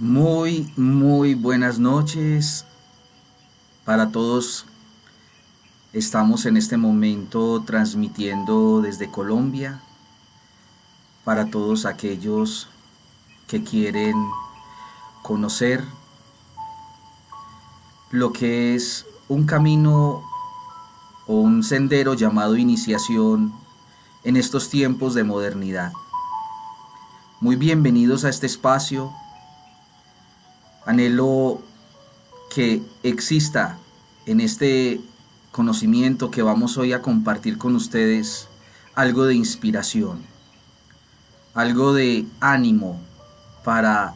Muy buenas noches para todos. Estamos en este momento transmitiendo desde Colombia para todos aquellos que quieren conocer lo que es un camino o un sendero llamado iniciación en estos tiempos de modernidad. Muy bienvenidos a este espacio. Anhelo que exista en este conocimiento que vamos hoy a compartir con ustedes algo de inspiración, algo de ánimo para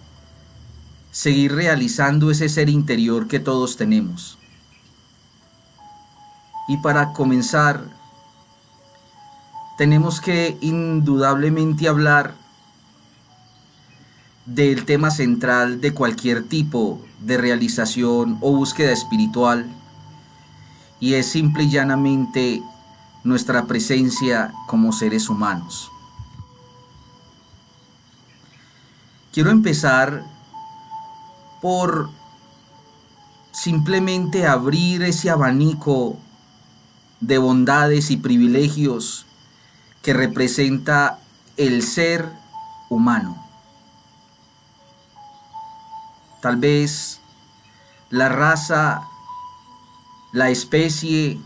seguir realizando ese ser interior que todos tenemos. Y para comenzar, tenemos que indudablemente hablar del tema central de cualquier tipo de realización o búsqueda espiritual, y es simple y llanamente nuestra presencia como seres humanos. Quiero empezar por simplemente abrir ese abanico de bondades y privilegios que representa el ser humano. Tal vez la raza, la especie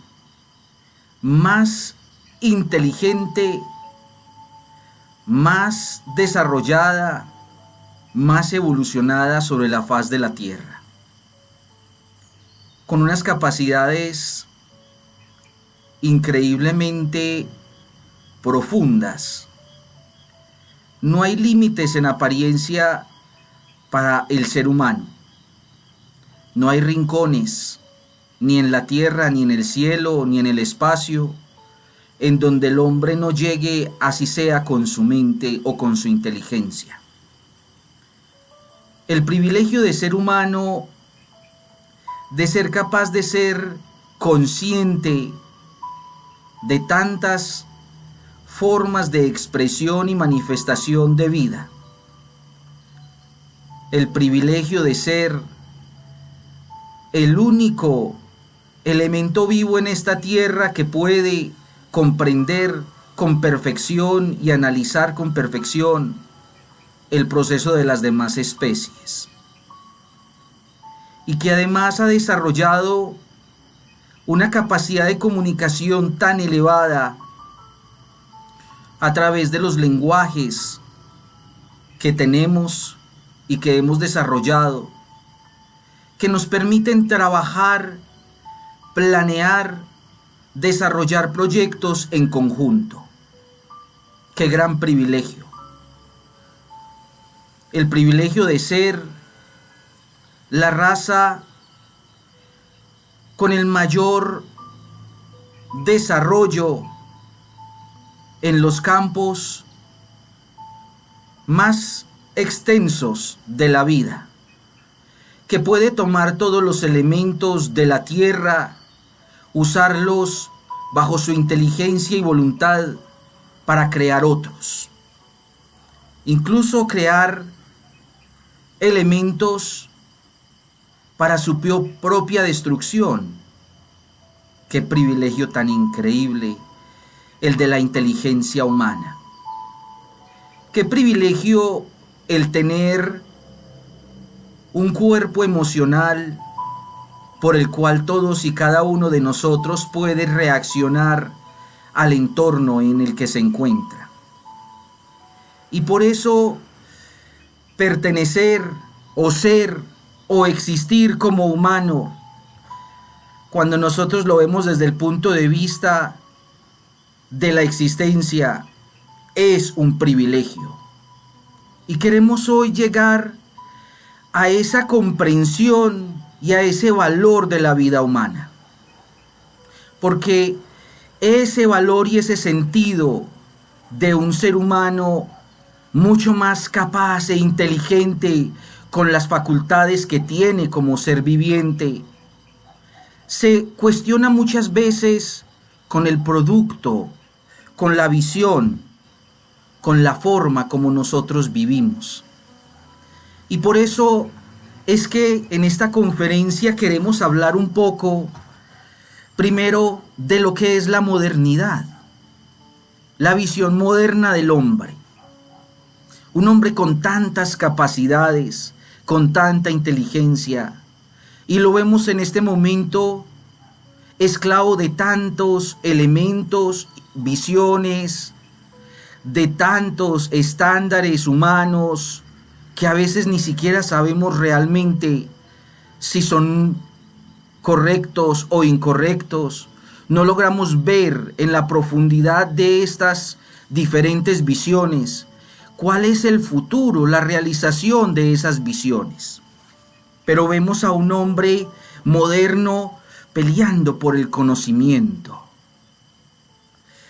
más inteligente, más desarrollada, más evolucionada sobre la faz de la Tierra, con unas capacidades increíblemente profundas. No hay límites en apariencia para el ser humano. No hay rincones, ni en la tierra, ni en el cielo, ni en el espacio, en donde el hombre no llegue, así sea con su mente o con su inteligencia. El privilegio de ser humano, de ser capaz de ser consciente de tantas formas de expresión y manifestación de vida. El privilegio de ser el único elemento vivo en esta tierra que puede comprender con perfección y analizar con perfección el proceso de las demás especies, y que además ha desarrollado una capacidad de comunicación tan elevada a través de los lenguajes que tenemos y que hemos desarrollado, que nos permiten trabajar, planear, desarrollar proyectos en conjunto. ¡Qué gran privilegio! El privilegio de ser la raza con el mayor desarrollo en los campos más extensos de la vida, que puede tomar todos los elementos de la tierra, usarlos bajo su inteligencia y voluntad para crear otros, incluso crear elementos para su propia destrucción. Qué privilegio tan increíble el de la inteligencia humana. Qué privilegio el tener un cuerpo emocional por el cual todos y cada uno de nosotros puede reaccionar al entorno en el que se encuentra. Y por eso pertenecer o ser o existir como humano, cuando nosotros lo vemos desde el punto de vista de la existencia, es un privilegio. Y queremos hoy llegar a esa comprensión y a ese valor de la vida humana, porque ese valor y ese sentido de un ser humano mucho más capaz e inteligente, con las facultades que tiene como ser viviente, se cuestiona muchas veces con el producto, con la visión, con la forma como nosotros vivimos. Y por eso es que en esta conferencia queremos hablar un poco, primero, de lo que es la modernidad, la visión moderna del hombre. Un hombre con tantas capacidades, con tanta inteligencia, y lo vemos en este momento esclavo de tantos elementos, visiones, de tantos estándares humanos, que a veces ni siquiera sabemos realmente si son correctos o incorrectos. No logramos ver en la profundidad de estas diferentes visiones cuál es el futuro, la realización de esas visiones. Pero vemos a un hombre moderno peleando por el conocimiento,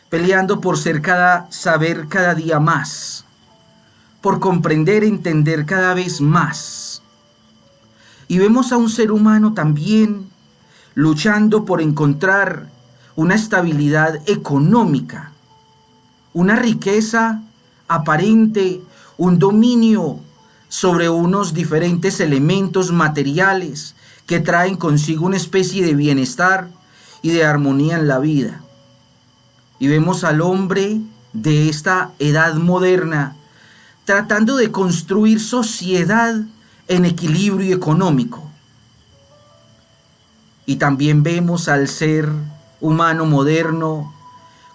peleando por saber cada día más, por comprender, entender cada vez más. Y vemos a un ser humano también luchando por encontrar una estabilidad económica, una riqueza aparente, un dominio sobre unos diferentes elementos materiales que traen consigo una especie de bienestar y de armonía en la vida. Y vemos al hombre de esta edad moderna tratando de construir sociedad en equilibrio económico. Y también vemos al ser humano moderno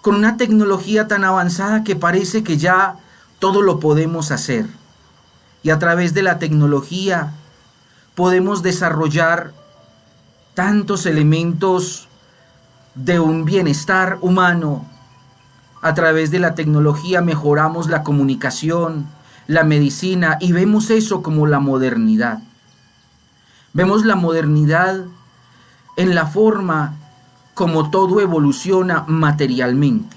con una tecnología tan avanzada que parece que ya todo lo podemos hacer. Y a través de la tecnología podemos desarrollar tantos elementos de un bienestar humano. A través de la tecnología mejoramos la comunicación, la medicina, y vemos eso como la modernidad. Vemos la modernidad en la forma como todo evoluciona materialmente.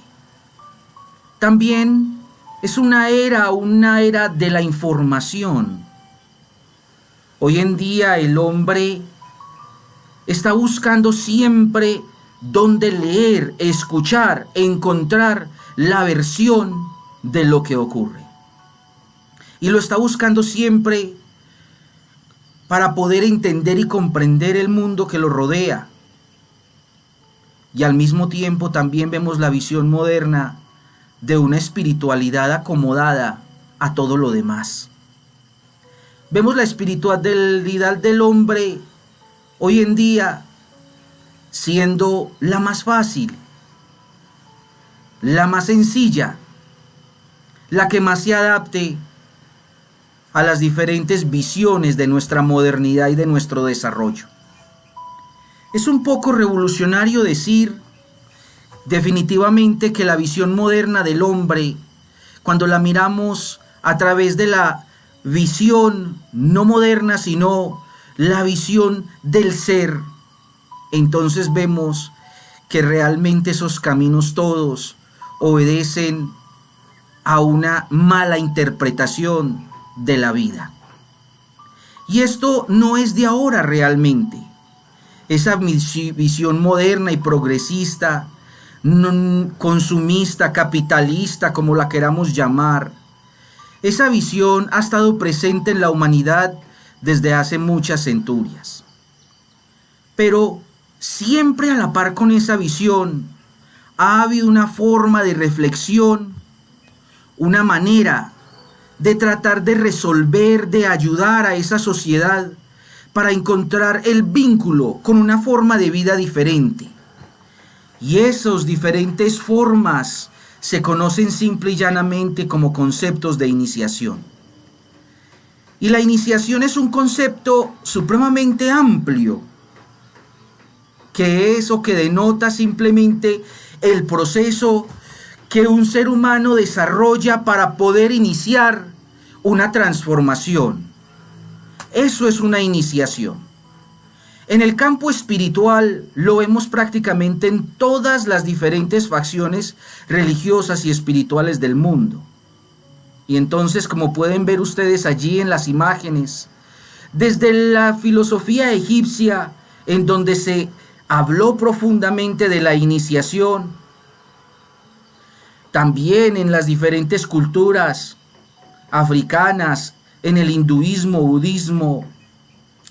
También es una era de la información. Hoy en día el hombre está buscando siempre dónde leer, escuchar, encontrar la versión de lo que ocurre. Y lo está buscando siempre para poder entender y comprender el mundo que lo rodea. Y al mismo tiempo también vemos la visión moderna de una espiritualidad acomodada a todo lo demás. Vemos la espiritualidad del hombre hoy en día siendo la más fácil, la más sencilla, la que más se adapte a las diferentes visiones de nuestra modernidad y de nuestro desarrollo. Es un poco revolucionario decir definitivamente que la visión moderna del hombre, cuando la miramos a través de la visión no moderna, sino la visión del ser, entonces vemos que realmente esos caminos todos obedecen a una mala interpretación de la vida. Y esto no es de ahora realmente. Esa visión moderna y progresista, consumista, capitalista, como la queramos llamar, esa visión ha estado presente en la humanidad desde hace muchas centurias. Pero siempre a la par con esa visión ha habido una forma de reflexión, una manera de tratar de resolver, de ayudar a esa sociedad para encontrar el vínculo con una forma de vida diferente. Y esas diferentes formas se conocen simple y llanamente como conceptos de iniciación. Y la iniciación es un concepto supremamente amplio, que es o que denota simplemente el proceso que un ser humano desarrolla para poder iniciar una transformación. Eso es una iniciación. En el campo espiritual lo vemos prácticamente en todas las diferentes facciones religiosas y espirituales del mundo. Y entonces, como pueden ver ustedes allí en las imágenes, desde la filosofía egipcia, en donde se habló profundamente de la iniciación, también en las diferentes culturas africanas, en el hinduismo, budismo,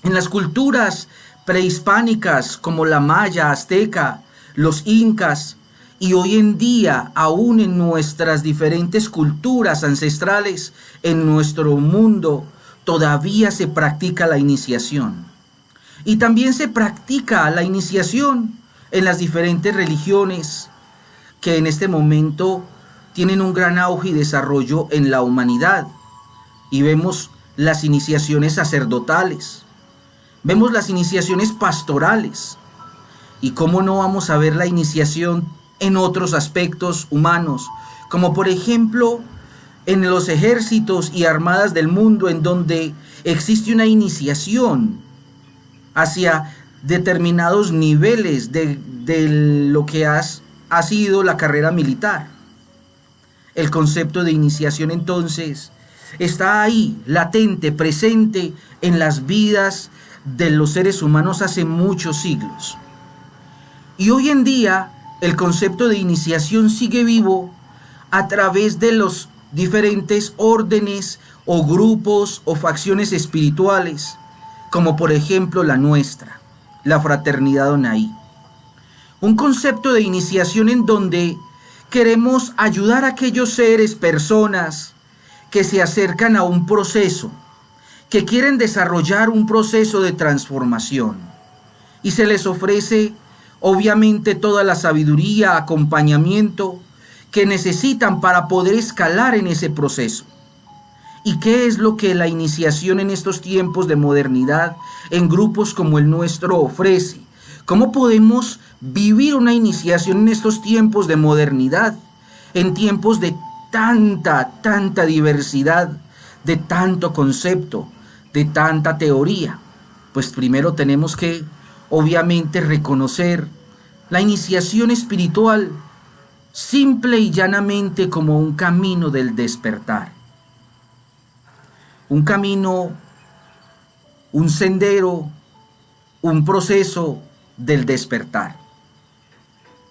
en las culturas prehispánicas como la maya, azteca, los incas, y hoy en día aún en nuestras diferentes culturas ancestrales, en nuestro mundo, todavía se practica la iniciación. Y también se practica la iniciación en las diferentes religiones que en este momento tienen un gran auge y desarrollo en la humanidad. Y vemos las iniciaciones sacerdotales, vemos las iniciaciones pastorales. ¿Y cómo no vamos a ver la iniciación en otros aspectos humanos? Como por ejemplo en los ejércitos y armadas del mundo, en donde existe una iniciación hacia determinados niveles de lo que ha sido la carrera militar. El concepto de iniciación entonces está ahí, latente, presente en las vidas de los seres humanos hace muchos siglos. Y hoy en día el concepto de iniciación sigue vivo a través de los diferentes órdenes o grupos o facciones espirituales, como por ejemplo la nuestra, la Fraternidad Onaí. Un concepto de iniciación en donde queremos ayudar a aquellos seres, personas que se acercan a un proceso, que quieren desarrollar un proceso de transformación, y se les ofrece obviamente toda la sabiduría, acompañamiento que necesitan para poder escalar en ese proceso. ¿Y qué es lo que la iniciación en estos tiempos de modernidad en grupos como el nuestro ofrece? ¿Cómo podemos vivir una iniciación en estos tiempos de modernidad, en tiempos de tanta diversidad, de tanto concepto, de tanta teoría? Pues primero tenemos que, obviamente, reconocer la iniciación espiritual simple y llanamente como un camino del despertar. Un camino, un sendero, un proceso del despertar.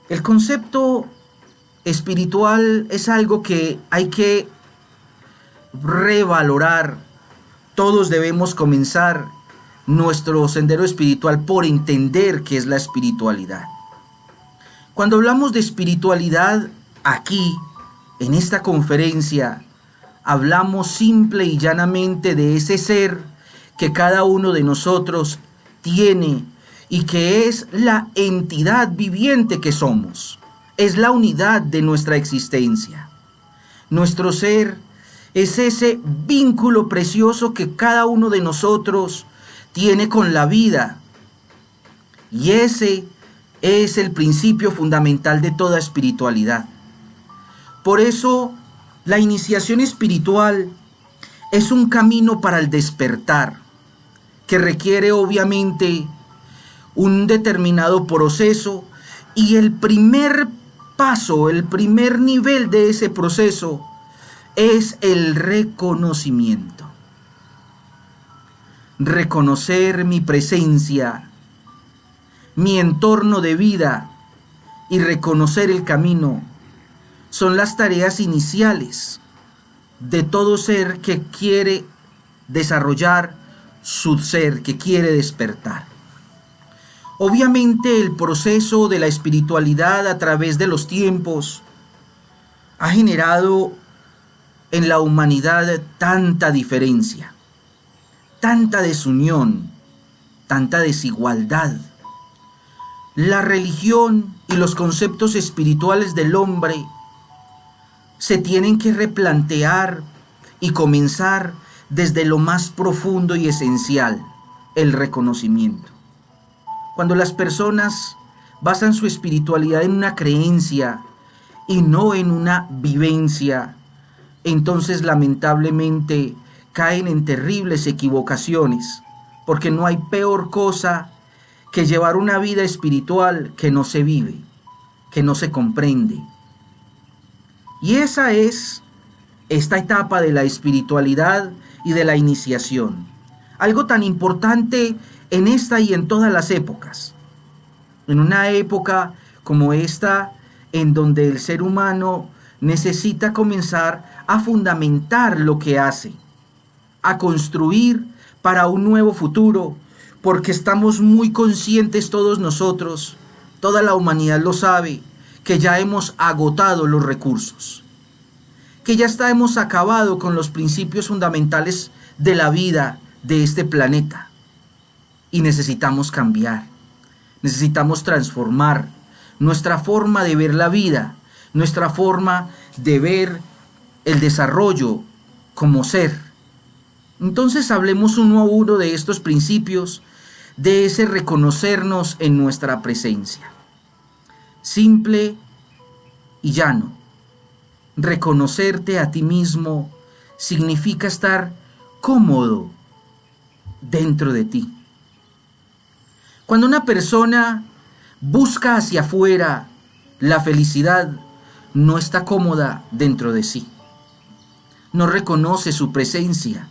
El concepto espiritual es algo que hay que revalorar. Todos debemos comenzar nuestro sendero espiritual por entender qué es la espiritualidad. Cuando hablamos de espiritualidad aquí, en esta conferencia, hablamos simple y llanamente de ese ser que cada uno de nosotros tiene y que es la entidad viviente que somos. Es la unidad de nuestra existencia. Nuestro ser es ese vínculo precioso que cada uno de nosotros tiene con la vida. Y ese es el principio fundamental de toda espiritualidad. Por eso, la iniciación espiritual es un camino para el despertar, que requiere obviamente un determinado proceso, y el primer paso, el primer nivel de ese proceso es el reconocimiento. Reconocer mi presencia, mi entorno de vida y reconocer el camino son las tareas iniciales de todo ser que quiere desarrollar su ser, que quiere despertar. Obviamente el proceso de la espiritualidad a través de los tiempos ha generado en la humanidad tanta diferencia, tanta desunión, tanta desigualdad. La religión y los conceptos espirituales del hombre se tienen que replantear y comenzar desde lo más profundo y esencial, el reconocimiento. Cuando las personas basan su espiritualidad en una creencia y no en una vivencia, entonces lamentablemente caen en terribles equivocaciones, porque no hay peor cosa que llevar una vida espiritual que no se vive, que no se comprende. Y esa es esta etapa de la espiritualidad y de la iniciación. Algo tan importante en esta y en todas las épocas. En una época como esta, en donde el ser humano necesita comenzar a fundamentar lo que hace, a construir para un nuevo futuro, porque estamos muy conscientes todos nosotros, toda la humanidad lo sabe, que ya hemos agotado los recursos, que ya hemos acabado con los principios fundamentales de la vida de este planeta y necesitamos cambiar, necesitamos transformar nuestra forma de ver la vida, nuestra forma de ver el desarrollo como ser. Entonces hablemos uno a uno de estos principios, de ese reconocernos en nuestra presencia. Simple y llano. Reconocerte a ti mismo significa estar cómodo dentro de ti. Cuando una persona busca hacia afuera la felicidad, no está cómoda dentro de sí. No reconoce su presencia,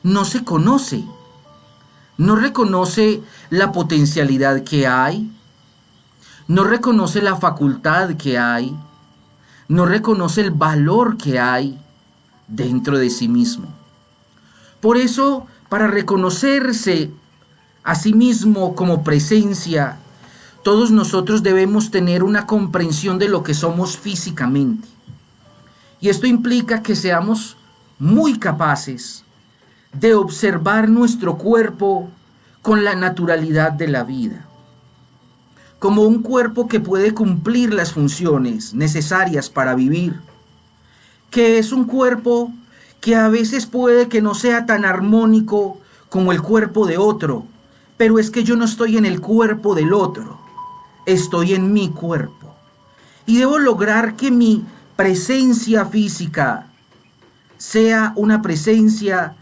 no se conoce, no reconoce la potencialidad que hay, no reconoce la facultad que hay, no reconoce el valor que hay dentro de sí mismo. Por eso, para reconocerse a sí mismo como presencia, todos nosotros debemos tener una comprensión de lo que somos físicamente. Y esto implica que seamos muy capaces de observar nuestro cuerpo con la naturalidad de la vida, como un cuerpo que puede cumplir las funciones necesarias para vivir, que es un cuerpo que a veces puede que no sea tan armónico como el cuerpo de otro, pero es que yo no estoy en el cuerpo del otro, estoy en mi cuerpo. Y debo lograr que mi presencia física sea una presencia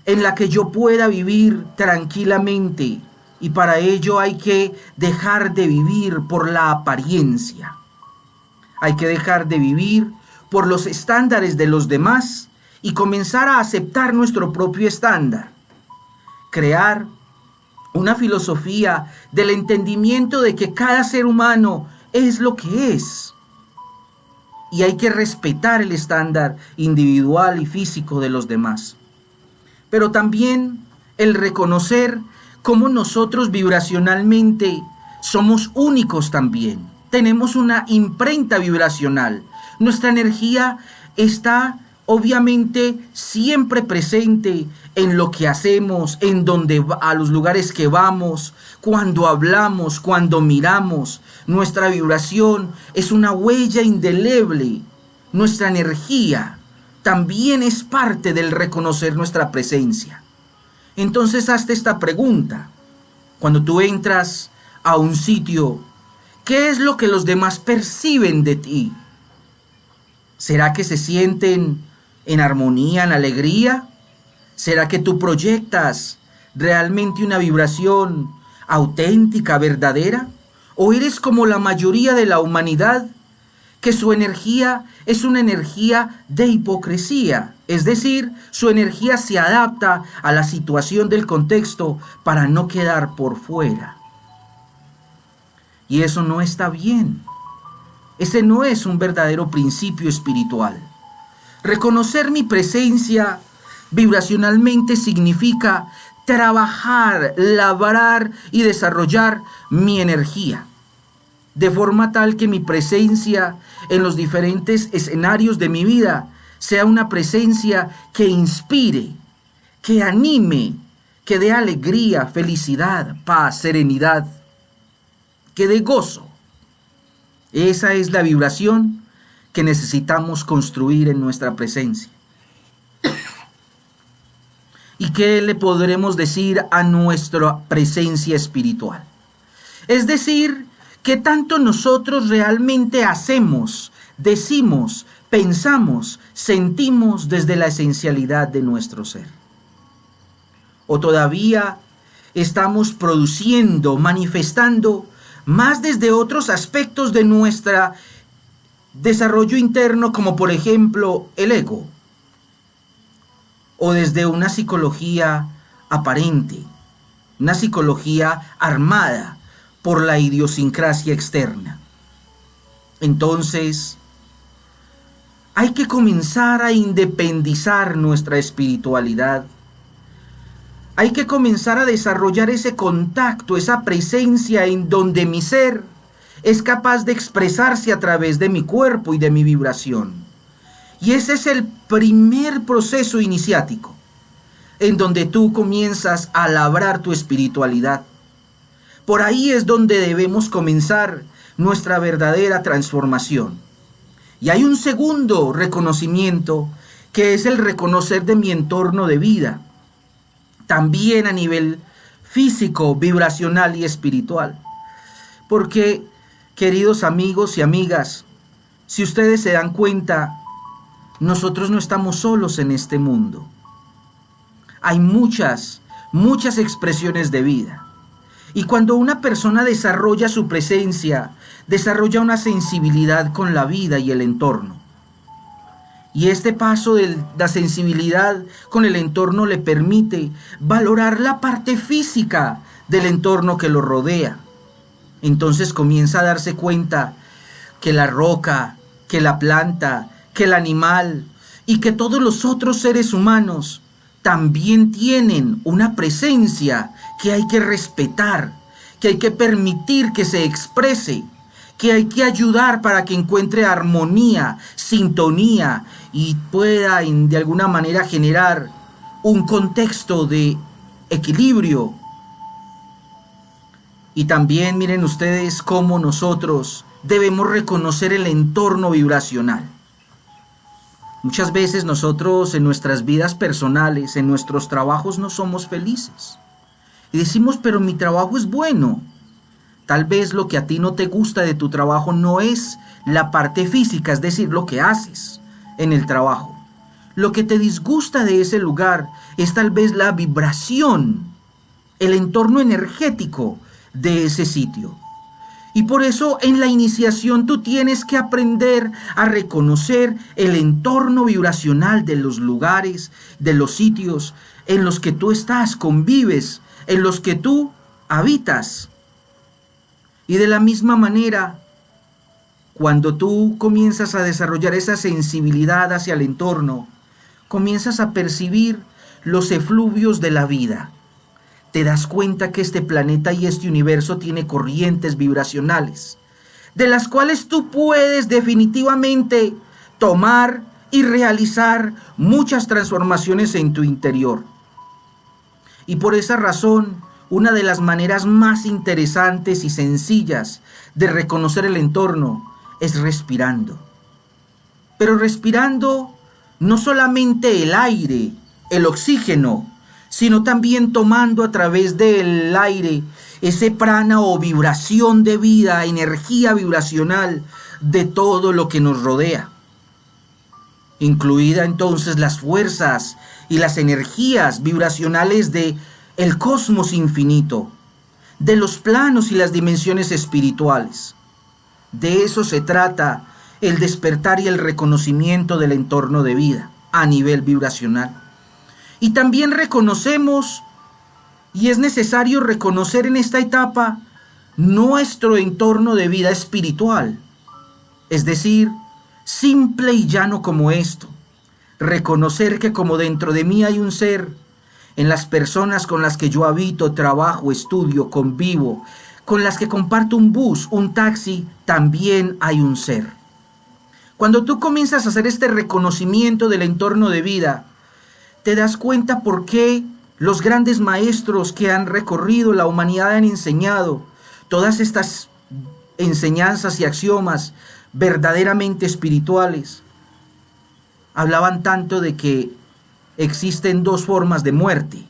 en la que yo pueda vivir tranquilamente. Y para ello hay que dejar de vivir por la apariencia. Hay que dejar de vivir por los estándares de los demás y comenzar a aceptar nuestro propio estándar. Crear una filosofía del entendimiento de que cada ser humano es lo que es. Y hay que respetar el estándar individual y físico de los demás. Pero también el reconocer cómo nosotros vibracionalmente somos únicos también. Tenemos una imprenta vibracional. Nuestra energía está obviamente siempre presente en lo que hacemos, a los lugares que vamos, cuando hablamos, cuando miramos. Nuestra vibración es una huella indeleble. Nuestra energía también es parte del reconocer nuestra presencia. Entonces hazte esta pregunta. Cuando tú entras a un sitio, ¿qué es lo que los demás perciben de ti? ¿Será que se sienten en armonía, en alegría? ¿Será que tú proyectas realmente una vibración auténtica, verdadera? ¿O eres como la mayoría de la humanidad, que su energía es una energía de hipocresía? Es decir, su energía se adapta a la situación del contexto para no quedar por fuera. Y eso no está bien. Ese no es un verdadero principio espiritual. Reconocer mi presencia vibracionalmente significa trabajar, labrar y desarrollar mi energía, de forma tal que mi presencia en los diferentes escenarios de mi vida sea una presencia que inspire, que anime, que dé alegría, felicidad, paz, serenidad, que dé gozo. Esa es la vibración que necesitamos construir en nuestra presencia. ¿Y qué le podremos decir a nuestra presencia espiritual? Es decir, ¿qué tanto nosotros realmente hacemos, decimos, pensamos, sentimos desde la esencialidad de nuestro ser? ¿O todavía estamos produciendo, manifestando más desde otros aspectos de nuestro desarrollo interno, como por ejemplo el ego? O desde una psicología aparente, una psicología armada por la idiosincrasia externa. Entonces, hay que comenzar a independizar nuestra espiritualidad Hay que comenzar a desarrollar ese contacto, esa presencia en donde mi ser es capaz de expresarse a través de mi cuerpo y de mi vibración. Y ese es el primer proceso iniciático, en donde tú comienzas a labrar tu espiritualidad. Por ahí es donde debemos comenzar nuestra verdadera transformación. Y hay un segundo reconocimiento, que es el reconocer de mi entorno de vida, también a nivel físico, vibracional y espiritual. Porque, queridos amigos y amigas, si ustedes se dan cuenta, nosotros no estamos solos en este mundo. Hay muchas expresiones de vida. Y cuando una persona desarrolla su presencia, desarrolla una sensibilidad con la vida y el entorno. Y este paso de la sensibilidad con el entorno le permite valorar la parte física del entorno que lo rodea. Entonces comienza a darse cuenta que la roca, que la planta, que el animal y que todos los otros seres humanos también tienen una presencia que hay que respetar, que hay que permitir que se exprese, que hay que ayudar para que encuentre armonía, sintonía y pueda de alguna manera generar un contexto de equilibrio. Y también miren ustedes cómo nosotros debemos reconocer el entorno vibracional. Muchas veces nosotros en nuestras vidas personales, en nuestros trabajos no somos felices. Y decimos, pero mi trabajo es bueno. Tal vez lo que a ti no te gusta de tu trabajo no es la parte física, es decir, lo que haces en el trabajo. Lo que te disgusta de ese lugar es tal vez la vibración, el entorno energético de ese sitio. Y por eso en la iniciación tú tienes que aprender a reconocer el entorno vibracional de los lugares, de los sitios en los que tú estás, convives, en los que tú habitas. Y de la misma manera, cuando tú comienzas a desarrollar esa sensibilidad hacia el entorno, comienzas a percibir los efluvios de la vida. Te das cuenta que este planeta y este universo tiene corrientes vibracionales, de las cuales tú puedes definitivamente tomar y realizar muchas transformaciones en tu interior. Y por esa razón, una de las maneras más interesantes y sencillas de reconocer el entorno es respirando. Pero respirando no solamente el aire, el oxígeno, sino también tomando a través del aire ese prana o vibración de vida, energía vibracional de todo lo que nos rodea. Incluida entonces las fuerzas y las energías vibracionales de el cosmos infinito, de los planos y las dimensiones espirituales. De eso se trata el despertar y el reconocimiento del entorno de vida a nivel vibracional. Y también reconocemos, y es necesario reconocer en esta etapa, nuestro entorno de vida espiritual. Es decir, simple y llano como esto. Reconocer que como dentro de mí hay un ser, en las personas con las que yo habito, trabajo, estudio, convivo, con las que comparto un bus, un taxi, también hay un ser. Cuando tú comienzas a hacer este reconocimiento del entorno de vida, te das cuenta por qué los grandes maestros que han recorrido la humanidad han enseñado todas estas enseñanzas y axiomas verdaderamente espirituales. Hablaban tanto de que existen dos formas de muerte.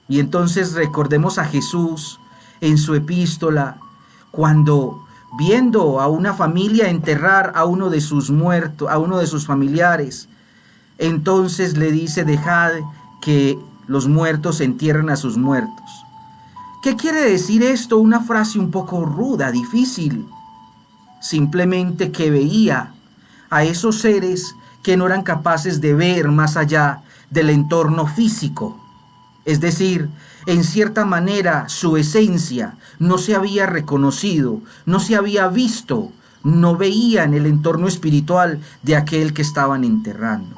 Y entonces recordemos a Jesús en su epístola, cuando viendo a una familia enterrar a uno de sus muertos, a uno de sus familiares, entonces le dice: dejad que los muertos entierren a sus muertos. ¿Qué quiere decir esto? Una frase un poco ruda, difícil. Simplemente que veía a esos seres que no eran capaces de ver más allá del entorno físico. Es decir, en cierta manera su esencia no se había reconocido, no se había visto, no veían el entorno espiritual de aquel que estaban enterrando.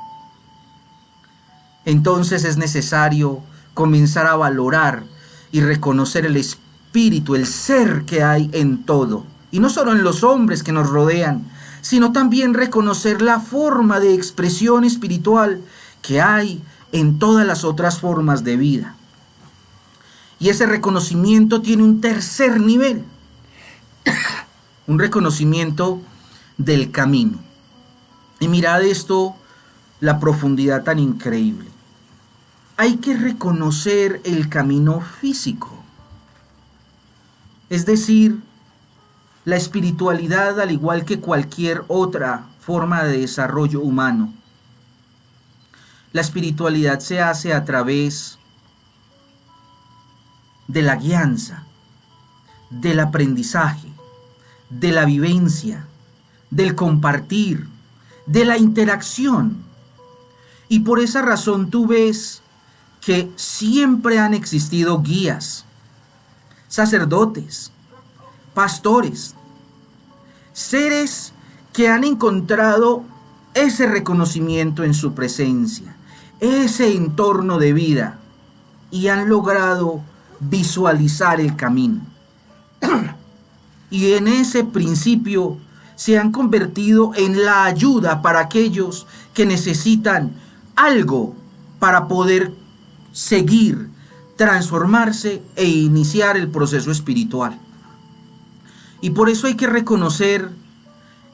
Entonces es necesario comenzar a valorar y reconocer el espíritu, el ser que hay en todo. Y no solo en los hombres que nos rodean, sino también reconocer la forma de expresión espiritual que hay en todas las otras formas de vida. Y ese reconocimiento tiene un tercer nivel, un reconocimiento del camino. Y mirad esto, la profundidad tan increíble. Hay que reconocer el camino físico. Es decir, la espiritualidad, al igual que cualquier otra forma de desarrollo humano, la espiritualidad se hace a través de la guianza, del aprendizaje, de la vivencia, del compartir, de la interacción. Y por esa razón tú ves que siempre han existido guías, sacerdotes, pastores, seres que han encontrado ese reconocimiento en su presencia, ese entorno de vida, y han logrado visualizar el camino. Y en ese principio se han convertido en la ayuda para aquellos que necesitan algo para poder seguir, transformarse e iniciar el proceso espiritual. Y por eso hay que reconocer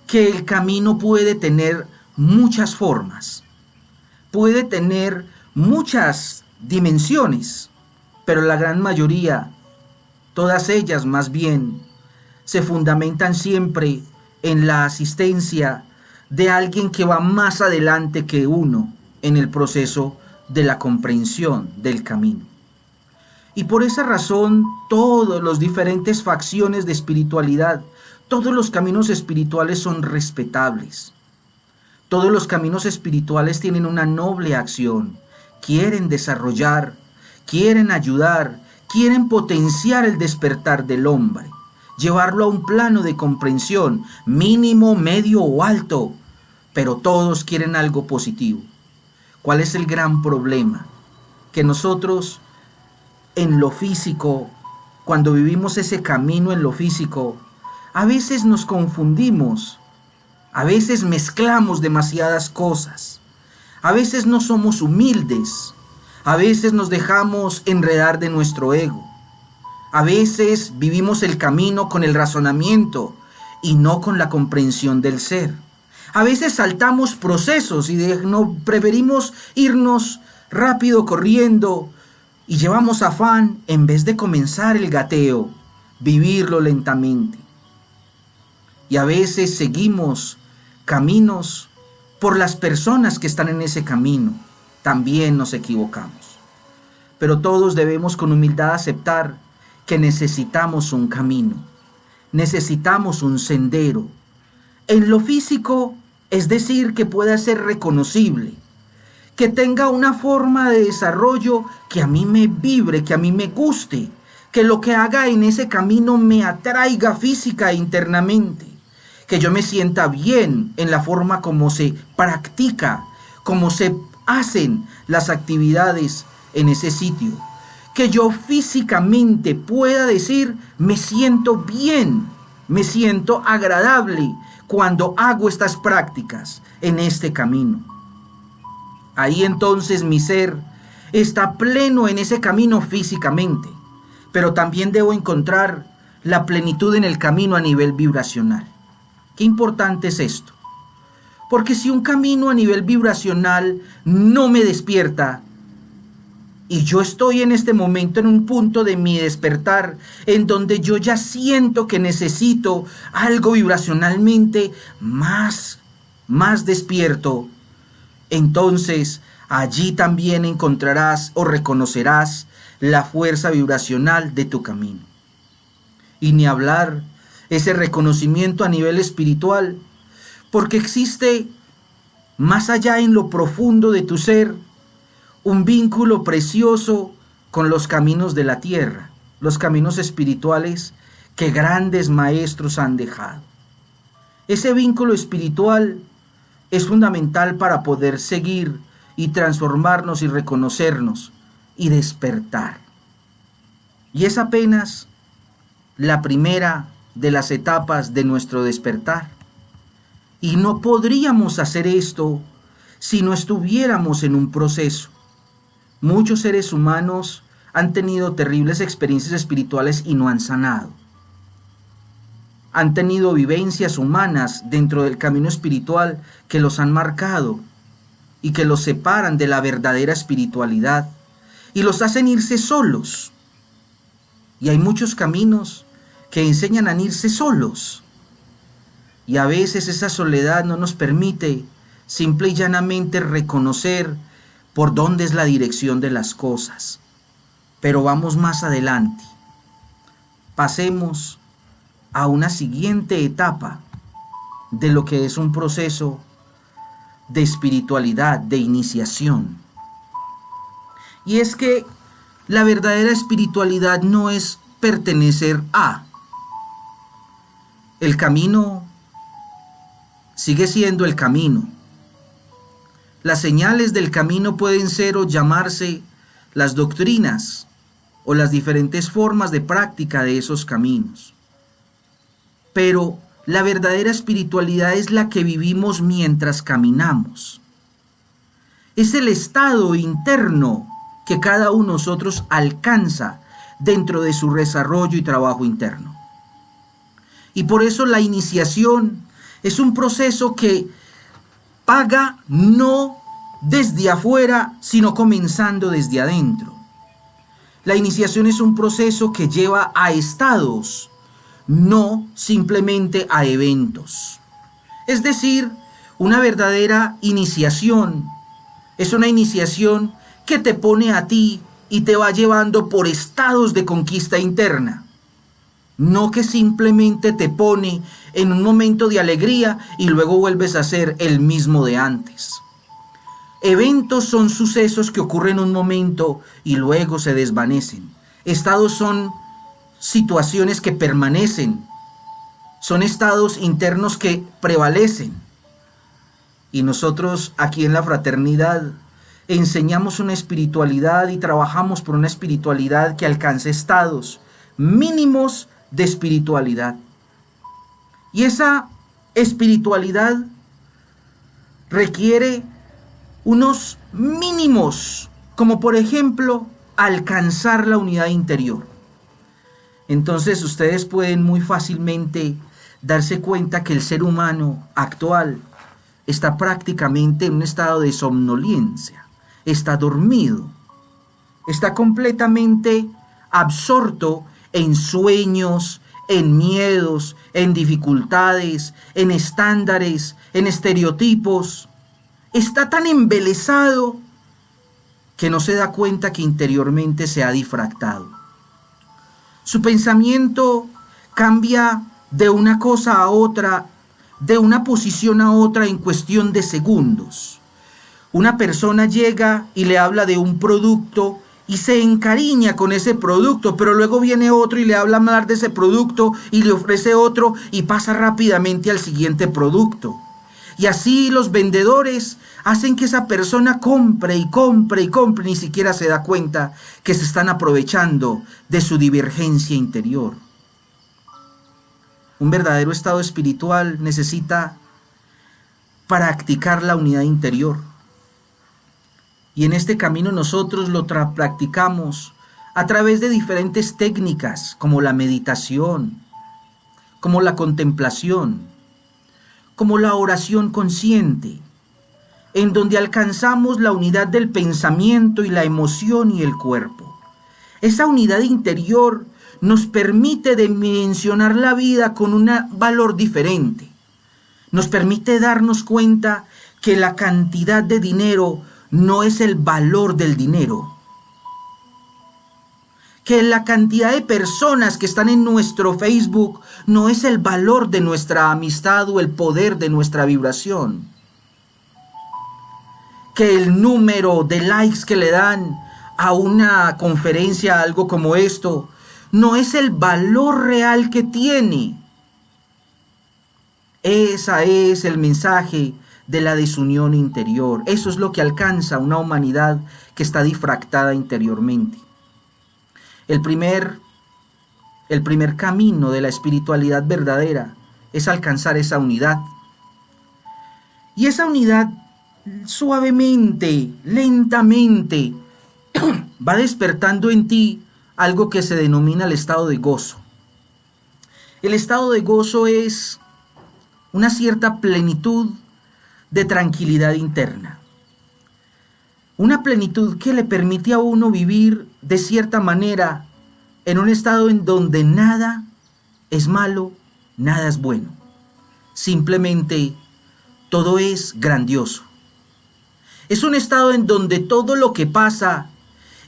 que el camino puede tener muchas formas, puede tener muchas dimensiones, pero la gran mayoría, todas ellas más bien, se fundamentan siempre en la asistencia de alguien que va más adelante que uno en el proceso de la comprensión del camino. Y por esa razón, todas las diferentes facciones de espiritualidad, todos los caminos espirituales son respetables. Todos los caminos espirituales tienen una noble acción, quieren desarrollar, quieren ayudar, quieren potenciar el despertar del hombre, llevarlo a un plano de comprensión, mínimo, medio o alto, pero todos quieren algo positivo. ¿Cuál es el gran problema? Que nosotros en lo físico, cuando vivimos ese camino en lo físico, a veces nos confundimos, a veces mezclamos demasiadas cosas, a veces no somos humildes, a veces nos dejamos enredar de nuestro ego, a veces vivimos el camino con el razonamiento y no con la comprensión del ser. A veces saltamos procesos y preferimos irnos rápido corriendo y llevamos afán en vez de comenzar el gateo, vivirlo lentamente. Y a veces seguimos caminos por las personas que están en ese camino. También nos equivocamos. Pero todos debemos con humildad aceptar que necesitamos un camino, necesitamos un sendero. En lo físico, es decir, que pueda ser reconocible, que tenga una forma de desarrollo que a mí me vibre, que a mí me guste, que lo que haga en ese camino me atraiga física e internamente, que yo me sienta bien en la forma como se practica, como se hacen las actividades en ese sitio, que yo físicamente pueda decir me siento bien, me siento agradable cuando hago estas prácticas en este camino. Ahí entonces mi ser está pleno en ese camino físicamente, pero también debo encontrar la plenitud en el camino a nivel vibracional. Qué importante es esto, porque si un camino a nivel vibracional no me despierta, y yo estoy en este momento en un punto de mi despertar en donde yo ya siento que necesito algo vibracionalmente más despierto, entonces allí también encontrarás o reconocerás la fuerza vibracional de tu camino. Y ni hablar ese reconocimiento a nivel espiritual, porque existe más allá en lo profundo de tu ser un vínculo precioso con los caminos de la tierra, los caminos espirituales que grandes maestros han dejado. Ese vínculo espiritual es fundamental para poder seguir y transformarnos y reconocernos y despertar. Y es apenas la primera de las etapas de nuestro despertar. Y no podríamos hacer esto si no estuviéramos en un proceso. Muchos seres humanos han tenido terribles experiencias espirituales y no han sanado. Han tenido vivencias humanas dentro del camino espiritual que los han marcado y que los separan de la verdadera espiritualidad y los hacen irse solos. Y hay muchos caminos que enseñan a irse solos. Y a veces esa soledad no nos permite simple y llanamente reconocer por dónde es la dirección de las cosas. Pero vamos más adelante. Pasemos a una siguiente etapa de lo que es un proceso de espiritualidad, de iniciación. Y es que la verdadera espiritualidad no es pertenecer a. El camino sigue siendo el camino. Las señales del camino pueden ser o llamarse las doctrinas o las diferentes formas de práctica de esos caminos. Pero la verdadera espiritualidad es la que vivimos mientras caminamos. Es el estado interno que cada uno de nosotros alcanza dentro de su desarrollo y trabajo interno. Y por eso la iniciación es un proceso que paga no desde afuera, sino comenzando desde adentro. La iniciación es un proceso que lleva a estados, no simplemente a eventos. Es decir, una verdadera iniciación es una iniciación que te pone a ti y te va llevando por estados de conquista interna. No que simplemente te pone en un momento de alegría y luego vuelves a ser el mismo de antes. Eventos son sucesos que ocurren un momento y luego se desvanecen. Estados son situaciones que permanecen. Son estados internos que prevalecen. Y nosotros aquí en la fraternidad enseñamos una espiritualidad y trabajamos por una espiritualidad que alcance estados mínimos de espiritualidad. Y esa espiritualidad requiere unos mínimos, como por ejemplo alcanzar la unidad interior. Entonces ustedes pueden muy fácilmente darse cuenta que el ser humano actual está prácticamente en un estado de somnolencia, está dormido, está completamente absorto en sueños, en miedos, en dificultades, en estándares, en estereotipos. Está tan embelesado que no se da cuenta que interiormente se ha difractado. Su pensamiento cambia de una cosa a otra, de una posición a otra en cuestión de segundos. Una persona llega y le habla de un producto y se encariña con ese producto, pero luego viene otro y le habla más de ese producto y le ofrece otro y pasa rápidamente al siguiente producto. Y así los vendedores hacen que esa persona compre y compre y compre, ni siquiera se da cuenta que se están aprovechando de su divergencia interior. Un verdadero estado espiritual necesita practicar la unidad interior. Y en este camino nosotros lo practicamos a través de diferentes técnicas, como la meditación, como la contemplación, como la oración consciente, en donde alcanzamos la unidad del pensamiento y la emoción y el cuerpo. Esa unidad interior nos permite dimensionar la vida con un valor diferente. Nos permite darnos cuenta que la cantidad de dinero no es el valor del dinero. Que la cantidad de personas que están en nuestro Facebook no es el valor de nuestra amistad o el poder de nuestra vibración. Que el número de likes que le dan a una conferencia, algo como esto, no es el valor real que tiene. Ese es el mensaje de la desunión interior. Eso es lo que alcanza una humanidad que está difractada interiormente. El primer camino de la espiritualidad verdadera es alcanzar esa unidad. Y esa unidad suavemente, lentamente, va despertando en ti algo que se denomina el estado de gozo. El estado de gozo es una cierta plenitud de tranquilidad interna. Una plenitud que le permite a uno vivir de cierta manera en un estado en donde nada es malo, nada es bueno. Simplemente todo es grandioso. Es un estado en donde todo lo que pasa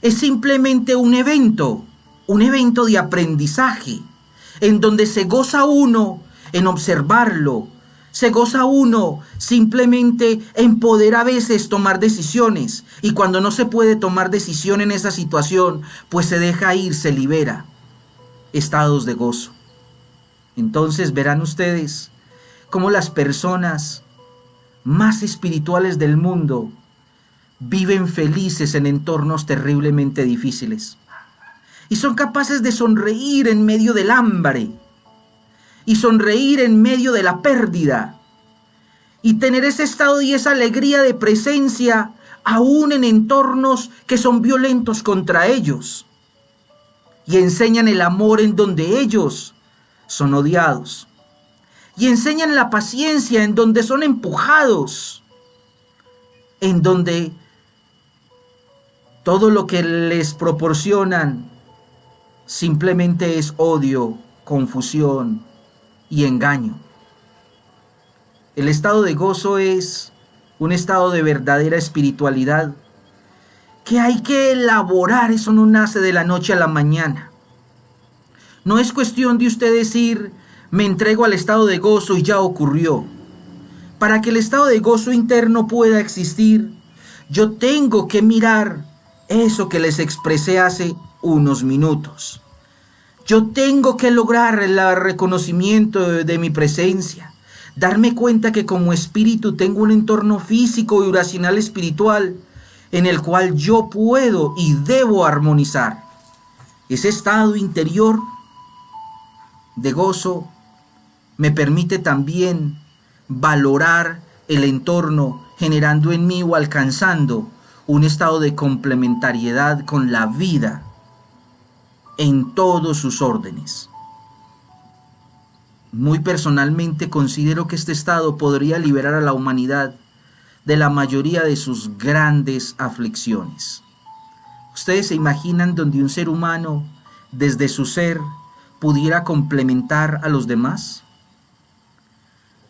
es simplemente un evento de aprendizaje, en donde se goza uno en observarlo, se goza uno simplemente en poder a veces tomar decisiones, y cuando no se puede tomar decisión en esa situación, pues se deja ir, se libera. Estados de gozo. Entonces verán ustedes cómo las personas más espirituales del mundo viven felices en entornos terriblemente difíciles. Y son capaces de sonreír en medio del hambre. Y sonreír en medio de la pérdida. Y tener ese estado y esa alegría de presencia aún en entornos que son violentos contra ellos. Y enseñan el amor en donde ellos son odiados. Y enseñan la paciencia en donde son empujados. En donde todo lo que les proporcionan simplemente es odio, confusión y engaño. El estado de gozo es un estado de verdadera espiritualidad que hay que elaborar. Eso no nace de la noche a la mañana. No es cuestión de usted decir, me entrego al estado de gozo y ya ocurrió. Para que el estado de gozo interno pueda existir, yo tengo que mirar eso que les expresé hace unos minutos. Yo tengo que lograr el reconocimiento de mi presencia, darme cuenta que como espíritu tengo un entorno físico y racional espiritual en el cual yo puedo y debo armonizar. Ese estado interior de gozo me permite también valorar el entorno, generando en mí o alcanzando un estado de complementariedad con la vida en todos sus órdenes. Muy personalmente considero que este estado podría liberar a la humanidad de la mayoría de sus grandes aflicciones. ¿Ustedes se imaginan donde un ser humano, desde su ser, pudiera complementar a los demás?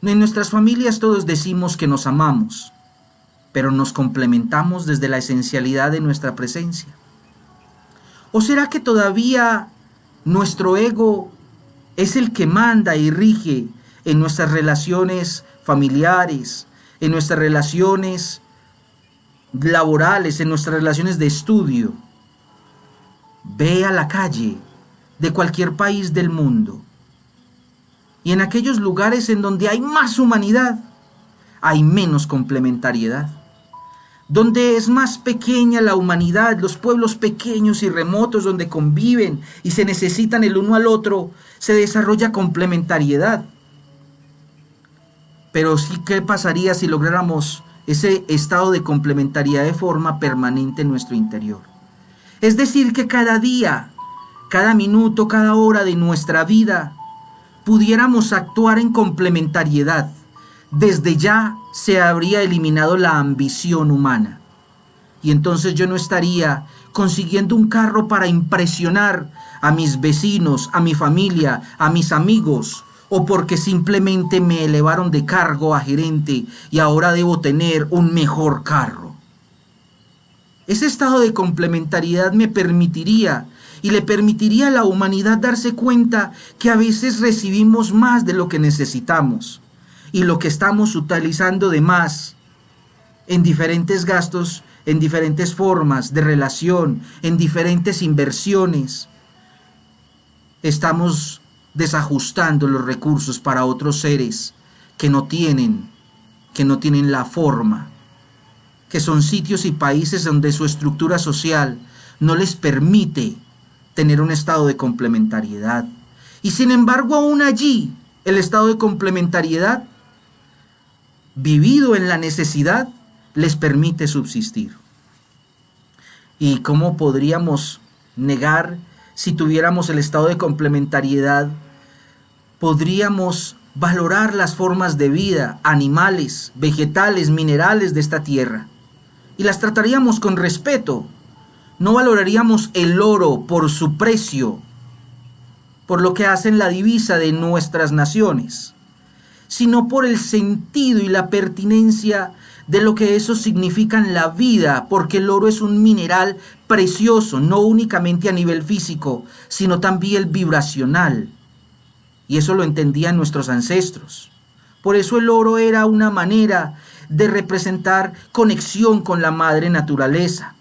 En nuestras familias todos decimos que nos amamos, pero nos complementamos desde la esencialidad de nuestra presencia. ¿O será que todavía nuestro ego es el que manda y rige en nuestras relaciones familiares, en nuestras relaciones laborales, en nuestras relaciones de estudio? Ve a la calle de cualquier país del mundo y en aquellos lugares en donde hay más humanidad, hay menos complementariedad. Donde es más pequeña la humanidad, los pueblos pequeños y remotos donde conviven y se necesitan el uno al otro, se desarrolla complementariedad. Pero sí, ¿qué pasaría si lográramos ese estado de complementariedad de forma permanente en nuestro interior? Es decir, que cada día, cada minuto, cada hora de nuestra vida, pudiéramos actuar en complementariedad. Desde ya se habría eliminado la ambición humana. Y entonces yo no estaría consiguiendo un carro para impresionar a mis vecinos, a mi familia, a mis amigos, o porque simplemente me elevaron de cargo a gerente y ahora debo tener un mejor carro. Ese estado de complementariedad me permitiría y le permitiría a la humanidad darse cuenta que a veces recibimos más de lo que necesitamos. Y lo que estamos utilizando de más en diferentes gastos, en diferentes formas de relación, en diferentes inversiones, estamos desajustando los recursos para otros seres que no tienen la forma, que son sitios y países donde su estructura social no les permite tener un estado de complementariedad. Y sin embargo, aún allí, el estado de complementariedad, vivido en la necesidad, les permite subsistir. ¿Y cómo podríamos negar si tuviéramos el estado de complementariedad? Podríamos valorar las formas de vida, animales, vegetales, minerales de esta tierra, y las trataríamos con respeto. No valoraríamos el oro por su precio, por lo que hacen la divisa de nuestras naciones, sino por el sentido y la pertinencia de lo que eso significa en la vida, porque el oro es un mineral precioso, no únicamente a nivel físico, sino también vibracional. Y eso lo entendían nuestros ancestros. Por eso el oro era una manera de representar conexión con la madre naturaleza.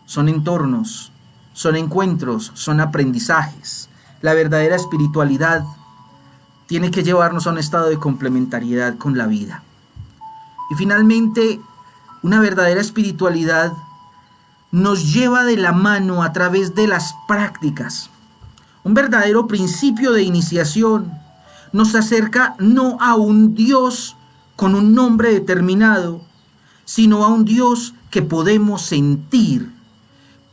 Son entornos, son encuentros, son aprendizajes. La verdadera espiritualidad tiene que llevarnos a un estado de complementariedad con la vida. Y finalmente, una verdadera espiritualidad nos lleva de la mano a través de las prácticas. Un verdadero principio de iniciación nos acerca no a un Dios con un nombre determinado, sino a un Dios que podemos sentir,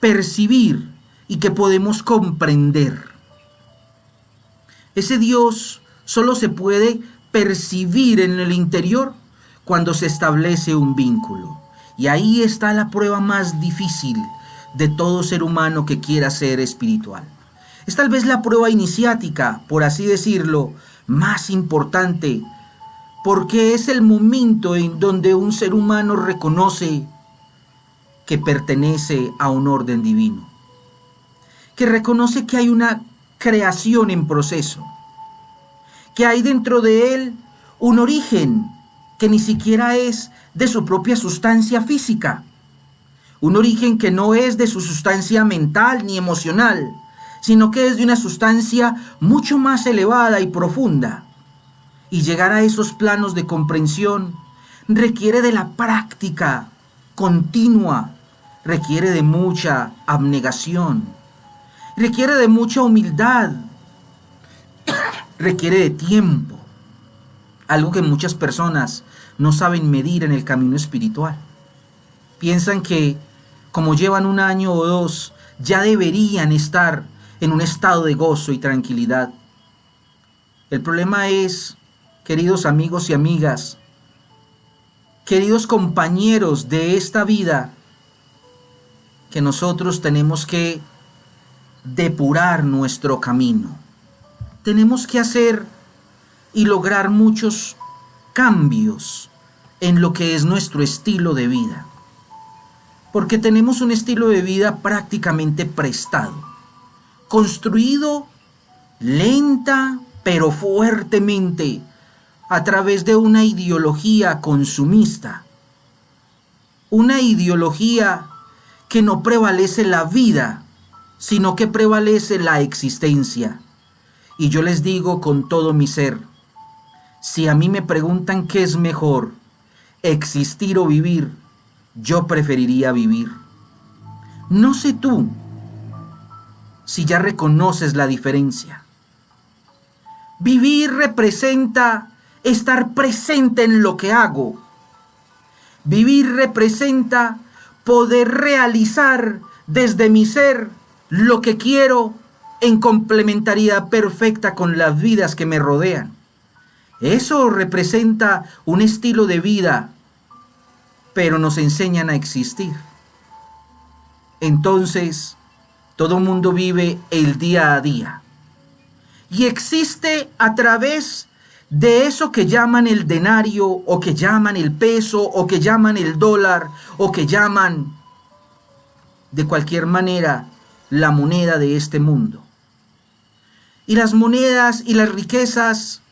percibir y que podemos comprender. Ese Dios solo se puede percibir en el interior cuando se establece un vínculo. Y ahí está la prueba más difícil de todo ser humano que quiera ser espiritual. Es tal vez la prueba iniciática, por así decirlo, más importante, porque es el momento en donde un ser humano reconoce que pertenece a un orden divino, que reconoce que hay una creación en proceso, que hay dentro de él un origen que ni siquiera es de su propia sustancia física, un origen que no es de su sustancia mental ni emocional, sino que es de una sustancia mucho más elevada y profunda. Y llegar a esos planos de comprensión requiere de la práctica continua, requiere de mucha abnegación, requiere de mucha humildad, requiere de tiempo, algo que muchas personas no saben medir en el camino espiritual. Piensan que como llevan 1 año o 2, ya deberían estar en un estado de gozo y tranquilidad. El problema es, queridos amigos y amigas, queridos compañeros de esta vida, que nosotros tenemos que depurar nuestro camino. Tenemos que hacer y lograr muchos cambios en lo que es nuestro estilo de vida. Porque tenemos un estilo de vida prácticamente prestado, construido lenta pero fuertemente a través de una ideología consumista, una ideología que no prevalece la vida, sino que prevalece la existencia. Y yo les digo con todo mi ser, si a mí me preguntan qué es mejor, existir o vivir, yo preferiría vivir. No sé tú si ya reconoces la diferencia. Vivir representa estar presente en lo que hago. Vivir representa poder realizar desde mi ser lo que quiero en complementariedad perfecta con las vidas que me rodean. Eso representa un estilo de vida, pero nos enseñan a existir. Entonces, todo mundo vive el día a día y existe a través de eso que llaman el denario, o que llaman el peso, o que llaman el dólar, o que llaman de cualquier manera la moneda de este mundo. Y las monedas y las riquezas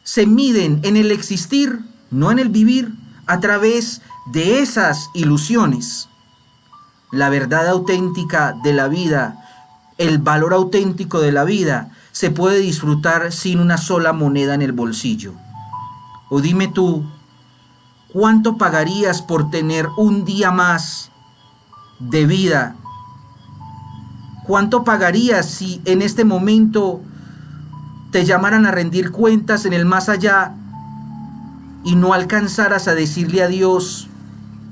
se miden en el existir, no en el vivir, a través de esas ilusiones. La verdad auténtica de la vida, el valor auténtico de la vida, se puede disfrutar sin una sola moneda en el bolsillo. O dime tú, ¿Cuánto pagarías por tener un día más de vida? ¿Cuánto pagarías si en este momento te llamaran a rendir cuentas en el más allá y no alcanzaras a decirle adiós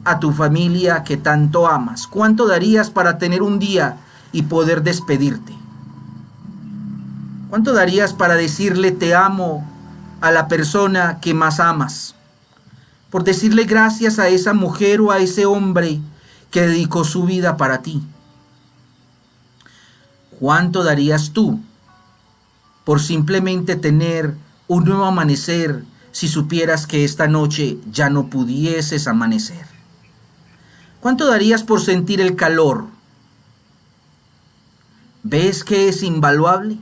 a tu familia que tanto amas? ¿Cuánto darías para tener un día y poder despedirte? ¿Cuánto darías para decirle te amo a la persona que más amas? Por decirle gracias a esa mujer o a ese hombre que dedicó su vida para ti. ¿Cuánto darías tú por simplemente tener un nuevo amanecer si supieras que esta noche ya no pudieses amanecer? ¿Cuánto darías por sentir el calor? ¿Ves que es invaluable?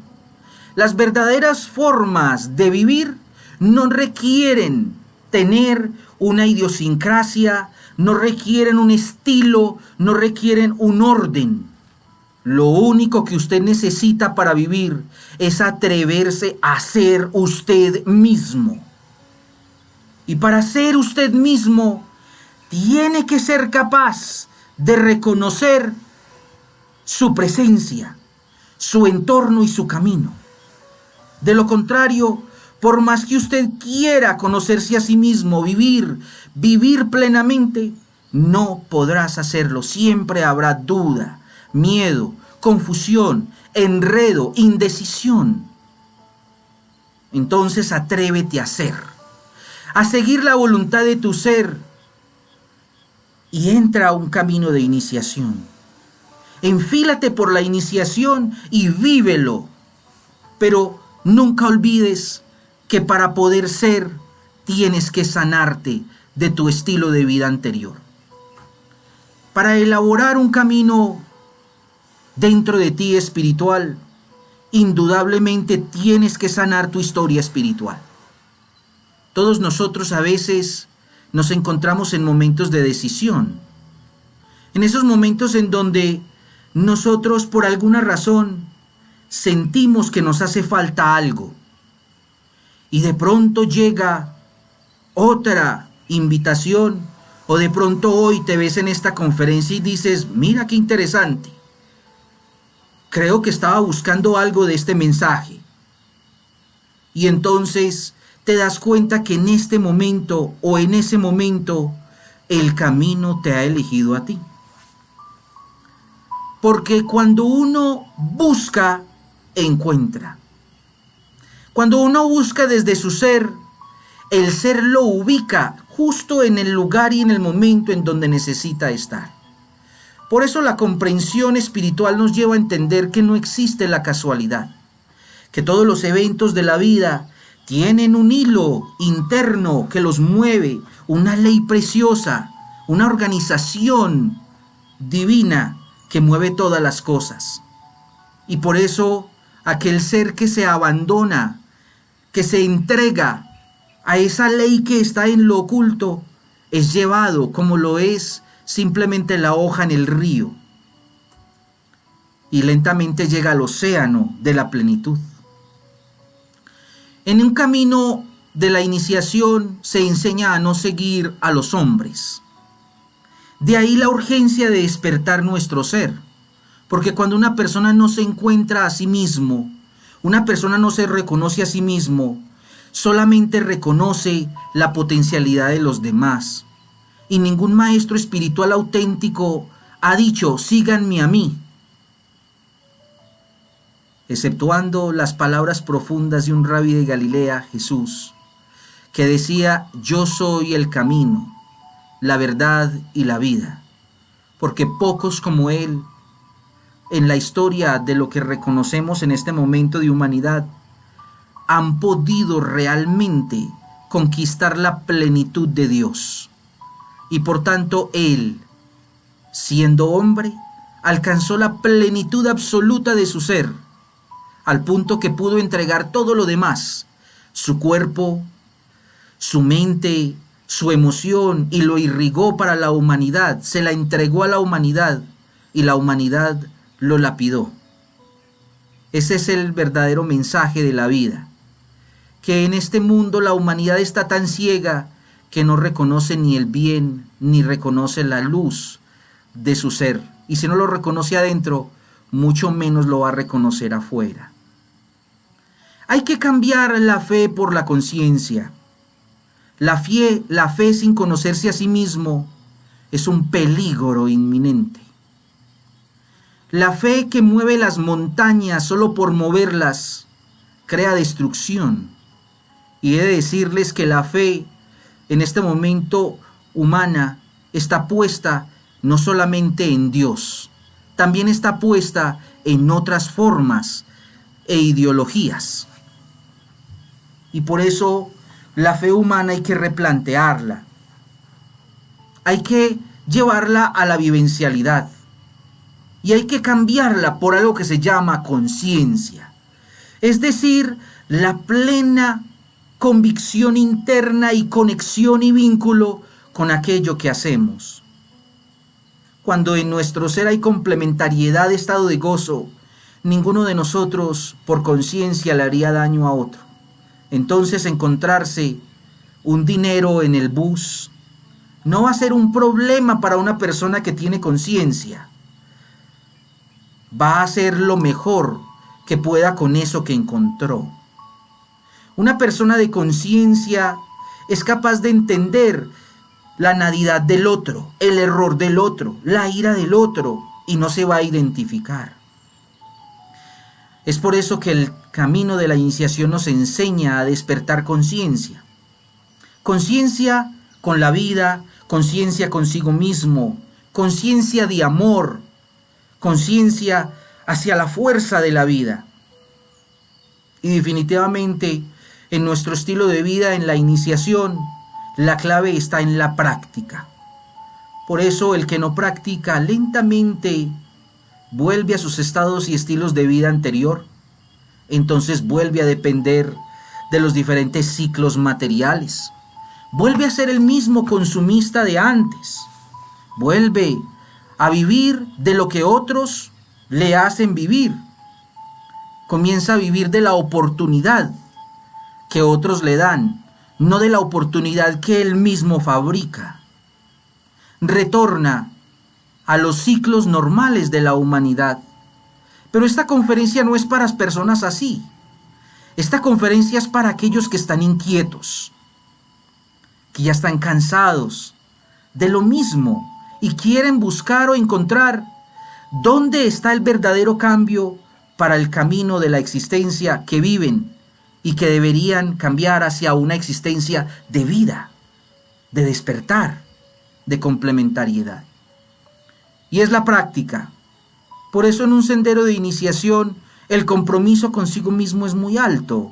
Las verdaderas formas de vivir no requieren tener una idiosincrasia, no requieren un estilo, no requieren un orden. Lo único que usted necesita para vivir es atreverse a ser usted mismo. Y para ser usted mismo, tiene que ser capaz de reconocer su presencia, su entorno y su camino. De lo contrario, por más que usted quiera conocerse a sí mismo, vivir plenamente, no podrás hacerlo. Siempre habrá duda, miedo, confusión, enredo, indecisión. Entonces atrévete a ser, a seguir la voluntad de tu ser y entra a un camino de iniciación. Enfílate por la iniciación y vívelo, pero nunca olvides que para poder ser tienes que sanarte de tu estilo de vida anterior. Para elaborar un camino dentro de ti espiritual, indudablemente tienes que sanar tu historia espiritual. Todos nosotros a veces nos encontramos en momentos de decisión. En esos momentos en donde nosotros por alguna razón sentimos que nos hace falta algo. Y de pronto llega otra invitación, o de pronto hoy te ves en esta conferencia y dices, mira qué interesante. Creo que estaba buscando algo de este mensaje. Y entonces te das cuenta que en este momento o en ese momento el camino te ha elegido a ti. Porque cuando uno busca, encuentra. Cuando uno busca desde su ser, el ser lo ubica justo en el lugar y en el momento en donde necesita estar. Por eso la comprensión espiritual nos lleva a entender que no existe la casualidad, que todos los eventos de la vida tienen un hilo interno que los mueve, una ley preciosa, una organización divina que mueve todas las cosas. Y por eso aquel ser que se abandona, que se entrega a esa ley que está en lo oculto, es llevado como lo es simplemente la hoja en el río y lentamente llega al océano de la plenitud. En un camino de la iniciación se enseña a no seguir a los hombres. De ahí la urgencia de despertar nuestro ser, porque cuando una persona no se encuentra a sí mismo, una persona no se reconoce a sí mismo, solamente reconoce la potencialidad de los demás. Y ningún maestro espiritual auténtico ha dicho, síganme a mí, exceptuando las palabras profundas de un rabí de Galilea, Jesús, que decía, yo soy el camino, la verdad y la vida, porque pocos como él, en la historia de lo que reconocemos en este momento de humanidad, han podido realmente conquistar la plenitud de Dios. Y por tanto él, siendo hombre, alcanzó la plenitud absoluta de su ser, al punto que pudo entregar todo lo demás, su cuerpo, su mente, su emoción, y lo irrigó para la humanidad, se la entregó a la humanidad, y la humanidad lo lapidó. Ese es el verdadero mensaje de la vida, que en este mundo la humanidad está tan ciega que no reconoce ni el bien ni reconoce la luz de su ser. Y si no lo reconoce adentro, mucho menos lo va a reconocer afuera. Hay que cambiar la fe por la conciencia. La fe sin conocerse a sí mismo es un peligro inminente. La fe que mueve las montañas solo por moverlas crea destrucción. Y he de decirles que la fe en este momento humana está puesta no solamente en Dios, también está puesta en otras formas e ideologías. Y por eso la fe humana hay que replantearla. Hay que llevarla a la vivencialidad. Y hay que cambiarla por algo que se llama conciencia. Es decir, la plena convicción interna y conexión y vínculo con aquello que hacemos. Cuando en nuestro ser hay complementariedad de estado de gozo, ninguno de nosotros por conciencia le haría daño a otro. Entonces encontrarse un dinero en el bus no va a ser un problema para una persona que tiene conciencia. Va a hacer lo mejor que pueda con eso que encontró. Una persona de conciencia es capaz de entender la nadidad del otro, el error del otro, la ira del otro, y no se va a identificar. Es por eso que el camino de la iniciación nos enseña a despertar conciencia. Conciencia con la vida, conciencia consigo mismo, conciencia de amor, conciencia hacia la fuerza de la vida. Y definitivamente en nuestro estilo de vida, en la iniciación, la clave está en la práctica. Por eso el que no practica lentamente vuelve a sus estados y estilos de vida anterior. Entonces vuelve a depender de los diferentes ciclos materiales. Vuelve a ser el mismo consumista de antes. Vuelve a vivir de lo que otros le hacen vivir. Comienza a vivir de la oportunidad que otros le dan, no de la oportunidad que él mismo fabrica. Retorna a los ciclos normales de la humanidad. Pero esta conferencia no es para las personas así. Esta conferencia es para aquellos que están inquietos, que ya están cansados de lo mismo y quieren buscar o encontrar dónde está el verdadero cambio para el camino de la existencia que viven y que deberían cambiar hacia una existencia de vida, de despertar, de complementariedad. Y es la práctica. Por eso en un sendero de iniciación el compromiso consigo mismo es muy alto.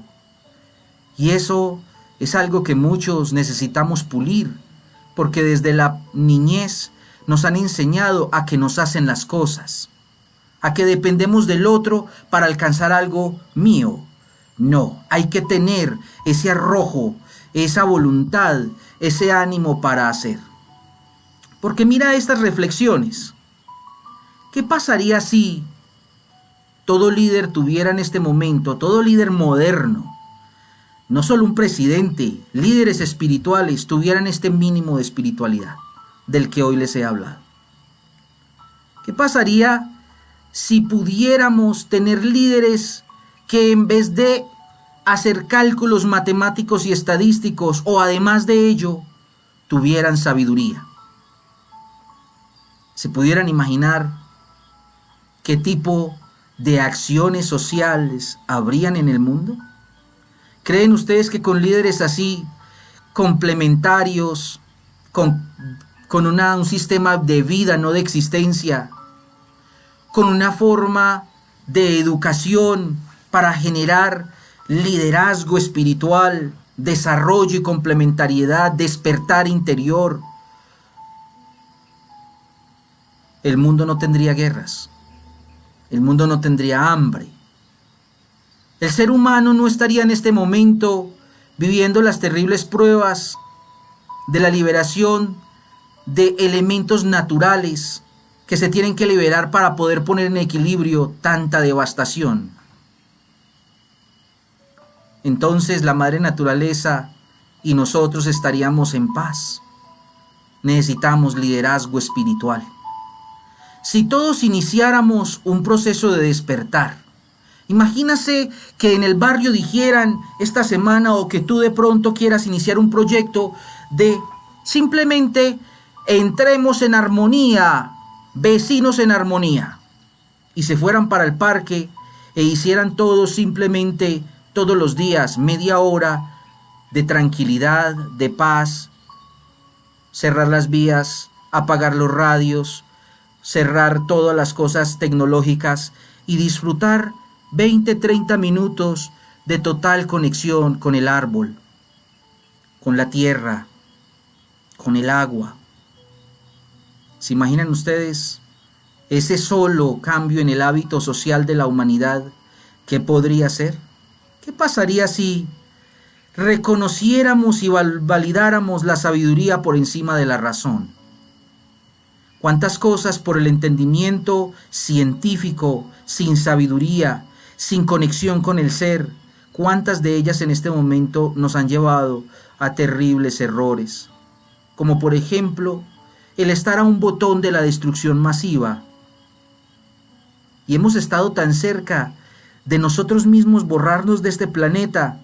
Y eso es algo que muchos necesitamos pulir, porque desde la niñez nos han enseñado a que nos hacen las cosas, a que dependemos del otro para alcanzar algo mío. No, hay que tener ese arrojo, esa voluntad, ese ánimo para hacer. Porque mira estas reflexiones. ¿Qué pasaría si todo líder tuviera en este momento, todo líder moderno, no solo un presidente, líderes espirituales tuvieran este mínimo de espiritualidad del que hoy les he hablado? ¿Qué pasaría si pudiéramos tener líderes que en vez de hacer cálculos matemáticos y estadísticos o además de ello, tuvieran sabiduría? ¿Se pudieran imaginar qué tipo de acciones sociales habrían en el mundo? ¿Creen ustedes que con líderes así, complementarios, con un sistema de vida, no de existencia, con una forma de educación para generar liderazgo espiritual, desarrollo y complementariedad, despertar interior, el mundo no tendría guerras, el mundo no tendría hambre? El ser humano no estaría en este momento viviendo las terribles pruebas de la liberación de elementos naturales que se tienen que liberar para poder poner en equilibrio tanta devastación. Entonces la madre naturaleza y nosotros estaríamos en paz. Necesitamos liderazgo espiritual. Si todos iniciáramos un proceso de despertar, imagínase que en el barrio dijeran esta semana, o que tú de pronto quieras iniciar un proyecto de simplemente entremos en armonía, vecinos en armonía, y se fueran para el parque e hicieran todos simplemente todos los días media hora de tranquilidad, de paz, cerrar las vías, apagar los radios, cerrar todas las cosas tecnológicas y disfrutar 20-30 minutos de total conexión con el árbol, con la tierra, con el agua. ¿Se imaginan ustedes ese solo cambio en el hábito social de la humanidad? ¿Qué podría ser? ¿Qué pasaría si reconociéramos y validáramos la sabiduría por encima de la razón? ¿Cuántas cosas por el entendimiento científico, sin sabiduría, sin conexión con el ser, cuántas de ellas en este momento nos han llevado a terribles errores? Como por ejemplo, el estar a un botón de la destrucción masiva. Y hemos estado tan cerca de nosotros mismos borrarnos de este planeta,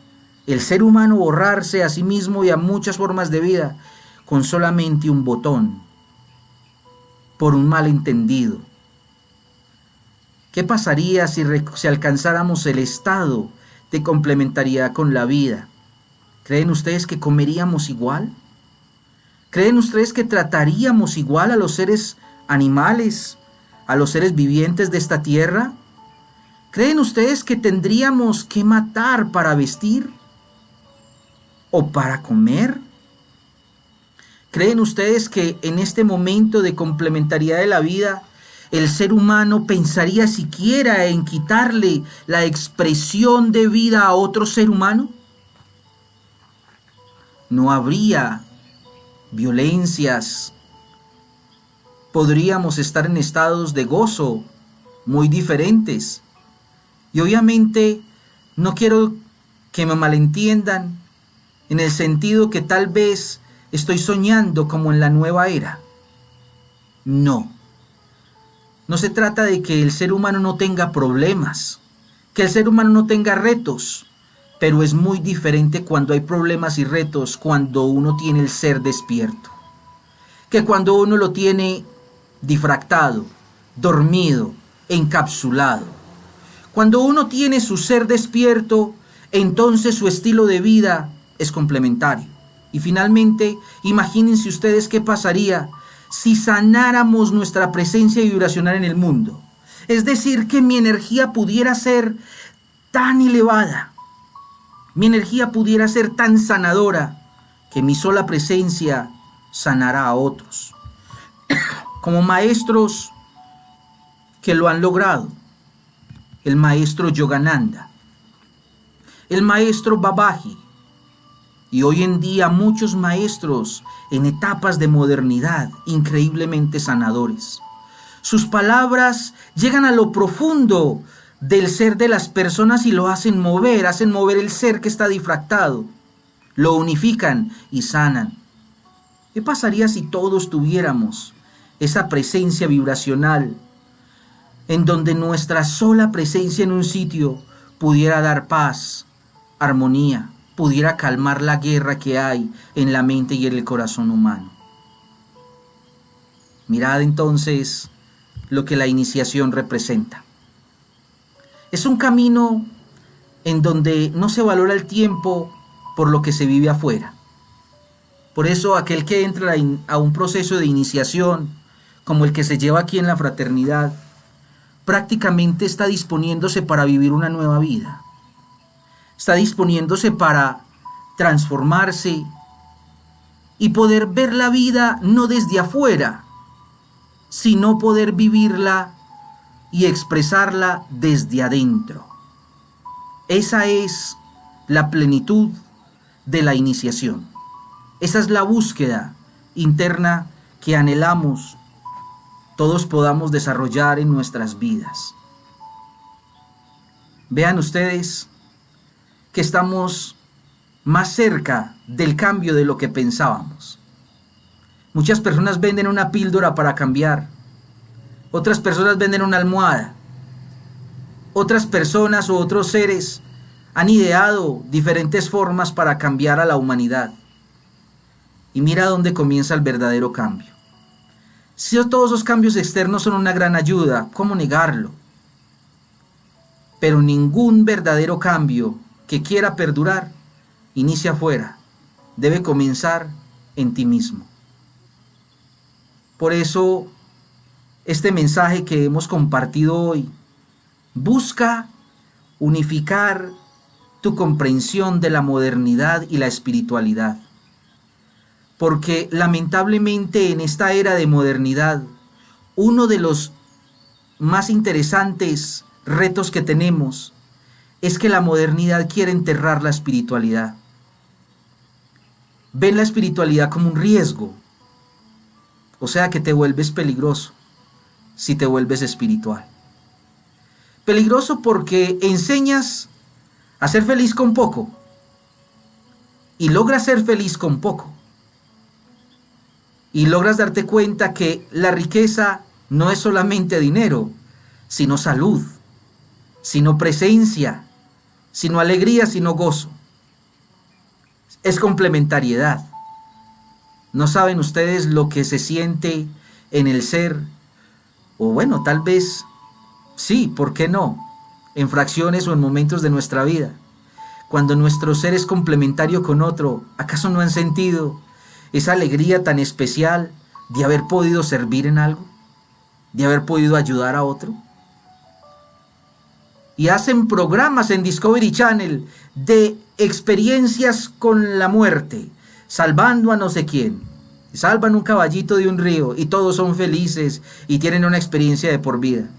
el ser humano borrarse a sí mismo y a muchas formas de vida, con solamente un botón, por un malentendido. ¿Qué pasaría si alcanzáramos el estado de complementariedad con la vida? ¿Creen ustedes que comeríamos igual? ¿Creen ustedes que trataríamos igual a los seres animales, a los seres vivientes de esta tierra? ¿Creen ustedes que tendríamos que matar para vestir o para comer? ¿Creen ustedes que en este momento de complementariedad de la vida, el ser humano pensaría siquiera en quitarle la expresión de vida a otro ser humano? No habría violencias. Podríamos estar en estados de gozo muy diferentes. Y obviamente no quiero que me malentiendan en el sentido que tal vez estoy soñando como en la nueva era. No. No se trata de que el ser humano no tenga problemas, que el ser humano no tenga retos, pero es muy diferente cuando hay problemas y retos cuando uno tiene el ser despierto, que cuando uno lo tiene difractado, dormido, encapsulado. Cuando uno tiene su ser despierto, entonces su estilo de vida es complementario. Y finalmente, imagínense ustedes qué pasaría si sanáramos nuestra presencia vibracional en el mundo. Es decir, que mi energía pudiera ser tan elevada, mi energía pudiera ser tan sanadora, que mi sola presencia sanará a otros. Como maestros que lo han logrado. El maestro Yogananda, el maestro Babaji, y hoy en día muchos maestros en etapas de modernidad increíblemente sanadores. Sus palabras llegan a lo profundo del ser de las personas y lo hacen mover el ser que está difractado, lo unifican y sanan. ¿Qué pasaría si todos tuviéramos esa presencia vibracional en donde nuestra sola presencia en un sitio pudiera dar paz, armonía, pudiera calmar la guerra que hay en la mente y en el corazón humano? Mirad entonces lo que la iniciación representa. Es un camino en donde no se valora el tiempo por lo que se vive afuera. Por eso aquel que entra a un proceso de iniciación, como el que se lleva aquí en la fraternidad, prácticamente está disponiéndose para vivir una nueva vida. Está disponiéndose para transformarse y poder ver la vida no desde afuera, sino poder vivirla y expresarla desde adentro. Esa es la plenitud de la iniciación. Esa es la búsqueda interna que anhelamos todos podamos desarrollar en nuestras vidas. Vean ustedes que estamos más cerca del cambio de lo que pensábamos. Muchas personas venden una píldora para cambiar. Otras personas venden una almohada. Otras personas o otros seres han ideado diferentes formas para cambiar a la humanidad. Y mira dónde comienza el verdadero cambio. Si todos esos cambios externos son una gran ayuda, ¿cómo negarlo? Pero ningún verdadero cambio que quiera perdurar inicia afuera. Debe comenzar en ti mismo. Por eso, este mensaje que hemos compartido hoy busca unificar tu comprensión de la modernidad y la espiritualidad. Porque lamentablemente en esta era de modernidad, uno de los más interesantes retos que tenemos es que la modernidad quiere enterrar la espiritualidad. Ven la espiritualidad como un riesgo, o sea que te vuelves peligroso si te vuelves espiritual. Peligroso porque enseñas a ser feliz con poco y logras ser feliz con poco. Y logras darte cuenta que la riqueza no es solamente dinero, sino salud, sino presencia, sino alegría, sino gozo. Es complementariedad. ¿No saben ustedes lo que se siente en el ser? O bueno, tal vez sí, ¿por qué no? En fracciones o en momentos de nuestra vida. Cuando nuestro ser es complementario con otro, ¿acaso no han sentido esa alegría tan especial de haber podido servir en algo? ¿De haber podido ayudar a otro? Y hacen programas en Discovery Channel de experiencias con la muerte, salvando a no sé quién. Salvan un caballito de un río y todos son felices y tienen una experiencia de por vida.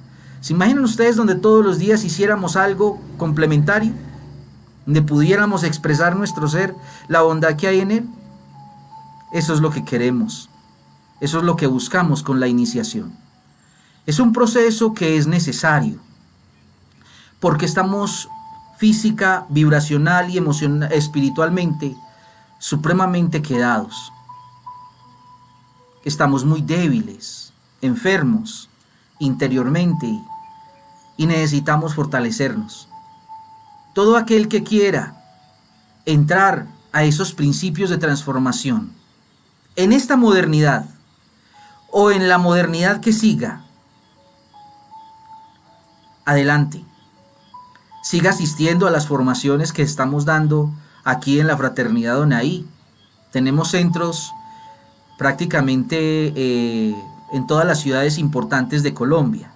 ¿Se imaginan ustedes donde todos los días hiciéramos algo complementario? Donde pudiéramos expresar nuestro ser, la bondad que hay en él. Eso es lo que queremos. Eso es lo que buscamos con la iniciación. Es un proceso que es necesario, porque estamos física, vibracional y emocional, espiritualmente, supremamente quedados. Estamos muy débiles, enfermos, interiormente, y necesitamos fortalecernos. Todo aquel que quiera entrar a esos principios de transformación, en esta modernidad, o en la modernidad que siga, adelante. Siga asistiendo a las formaciones que estamos dando aquí en la Fraternidad Donaí. Tenemos centros prácticamente en todas las ciudades importantes de Colombia.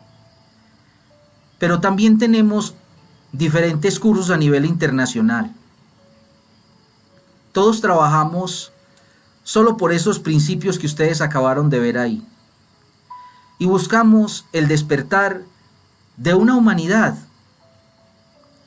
Pero también tenemos diferentes cursos a nivel internacional. Todos trabajamos solo por esos principios que ustedes acabaron de ver ahí. Y buscamos el despertar de una humanidad.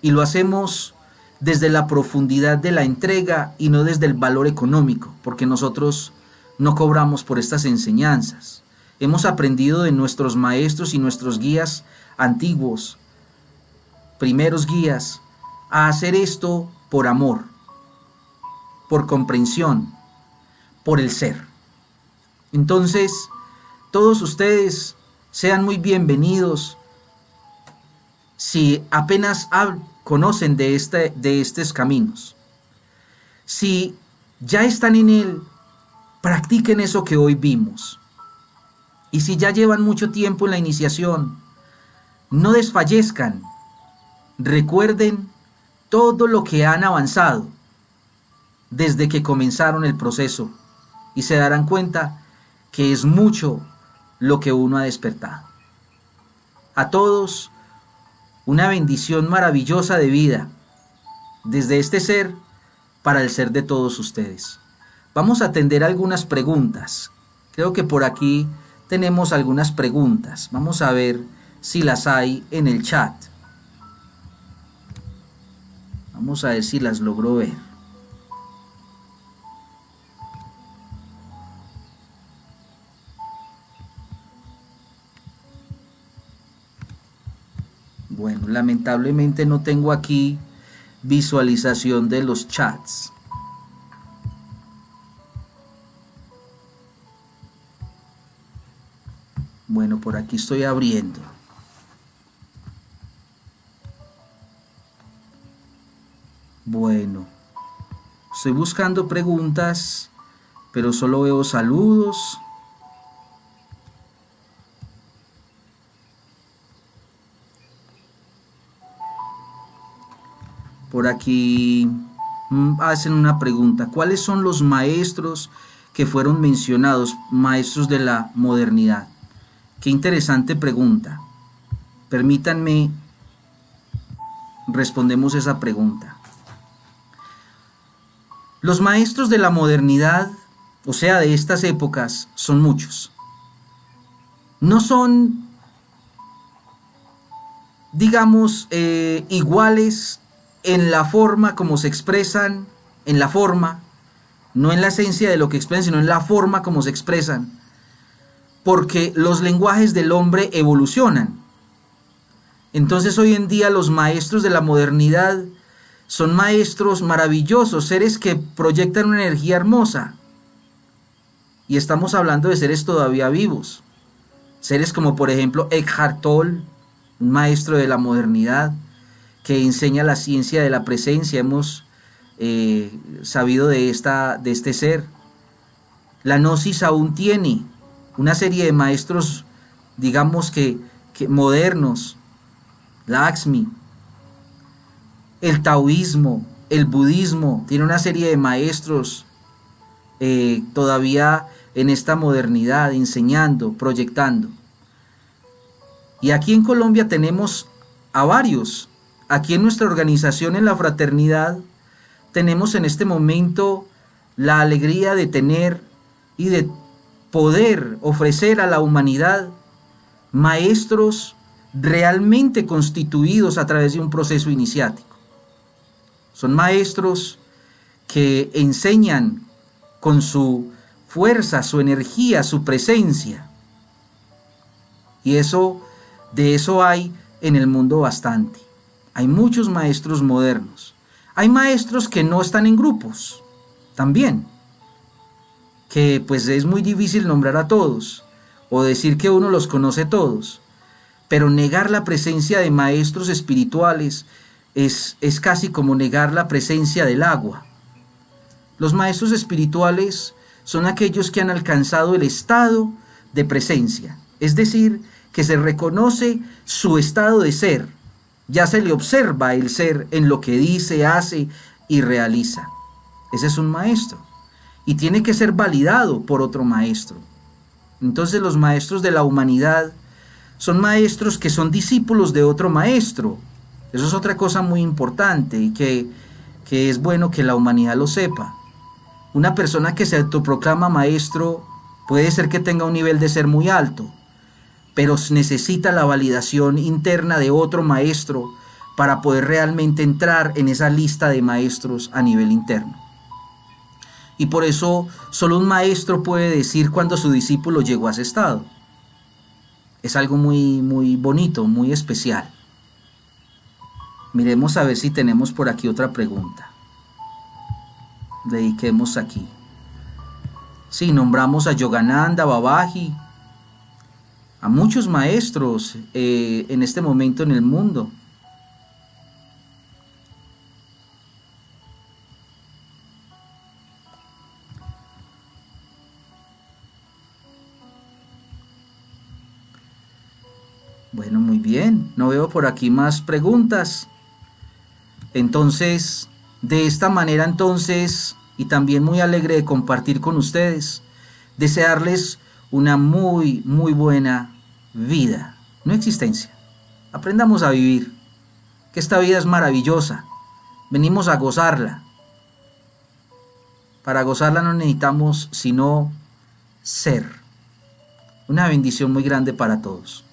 Y lo hacemos desde la profundidad de la entrega y no desde el valor económico, porque nosotros no cobramos por estas enseñanzas. Hemos aprendido de nuestros maestros y nuestros guías antiguos, primeros guías, a hacer esto por amor, por comprensión, por el ser. Entonces, todos ustedes sean muy bienvenidos. Si apenas conocen de estos caminos, si ya están en él, practiquen eso que hoy vimos. Y si ya llevan mucho tiempo en la iniciación, no desfallezcan. Recuerden todo lo que han avanzado desde que comenzaron el proceso y se darán cuenta que es mucho lo que uno ha despertado. A todos, una bendición maravillosa de vida desde este ser para el ser de todos ustedes. Vamos a atender algunas preguntas. Creo que por aquí tenemos algunas preguntas. Vamos a ver si las hay en el chat. Vamos a ver si las logro ver. Bueno, lamentablemente no tengo aquí visualización de los chats. Bueno, por aquí estoy abriendo. Bueno, estoy buscando preguntas, pero solo veo saludos. Por aquí hacen una pregunta. ¿Cuáles son los maestros que fueron mencionados, maestros de la modernidad? Qué interesante pregunta. Permítanme, respondemos esa pregunta. Los maestros de la modernidad, o sea, de estas épocas, son muchos. No son, digamos, iguales en la forma como se expresan, en la forma, no en la esencia de lo que expresan, sino en la forma como se expresan, porque los lenguajes del hombre evolucionan. Entonces hoy en día los maestros de la modernidad son maestros maravillosos, seres que proyectan una energía hermosa. Y estamos hablando de seres todavía vivos. Seres como por ejemplo Eckhart Tolle, un maestro de la modernidad, que enseña la ciencia de la presencia. Hemos sabido de este ser. La Gnosis aún tiene una serie de maestros, digamos que modernos. Lakshmi, el taoísmo, el budismo, tiene una serie de maestros todavía en esta modernidad, enseñando, proyectando. Y aquí en Colombia tenemos a varios. Aquí en nuestra organización, en la fraternidad, tenemos en este momento la alegría de tener y de poder ofrecer a la humanidad maestros realmente constituidos a través de un proceso iniciático. Son maestros que enseñan con su fuerza, su energía, su presencia. Y de eso hay en el mundo bastante. Hay muchos maestros modernos. Hay maestros que no están en grupos, también. Que pues es muy difícil nombrar a todos, o decir que uno los conoce todos. Pero negar la presencia de maestros espirituales es casi como negar la presencia del agua. Los maestros espirituales son aquellos que han alcanzado el estado de presencia, es decir, que se reconoce su estado de ser, ya se le observa el ser en lo que dice, hace y realiza. Ese es un maestro y tiene que ser validado por otro maestro. Entonces los maestros de la humanidad son maestros que son discípulos de otro maestro. Eso es otra cosa muy importante y que es bueno que la humanidad lo sepa. Una persona que se autoproclama maestro puede ser que tenga un nivel de ser muy alto, pero necesita la validación interna de otro maestro para poder realmente entrar en esa lista de maestros a nivel interno. Y por eso solo un maestro puede decir cuando su discípulo llegó a ese estado. Es algo muy, muy bonito, muy especial. Miremos a ver si tenemos por aquí otra pregunta. Dediquemos aquí. Sí, nombramos a Yogananda, Babaji, a muchos maestros en este momento en el mundo. Bueno, muy bien. No veo por aquí más preguntas. Entonces, de esta manera entonces, y también muy alegre de compartir con ustedes, desearles una muy, muy buena vida, no existencia. Aprendamos a vivir, que esta vida es maravillosa. Venimos a gozarla. Para gozarla no necesitamos sino ser. Una bendición muy grande para todos.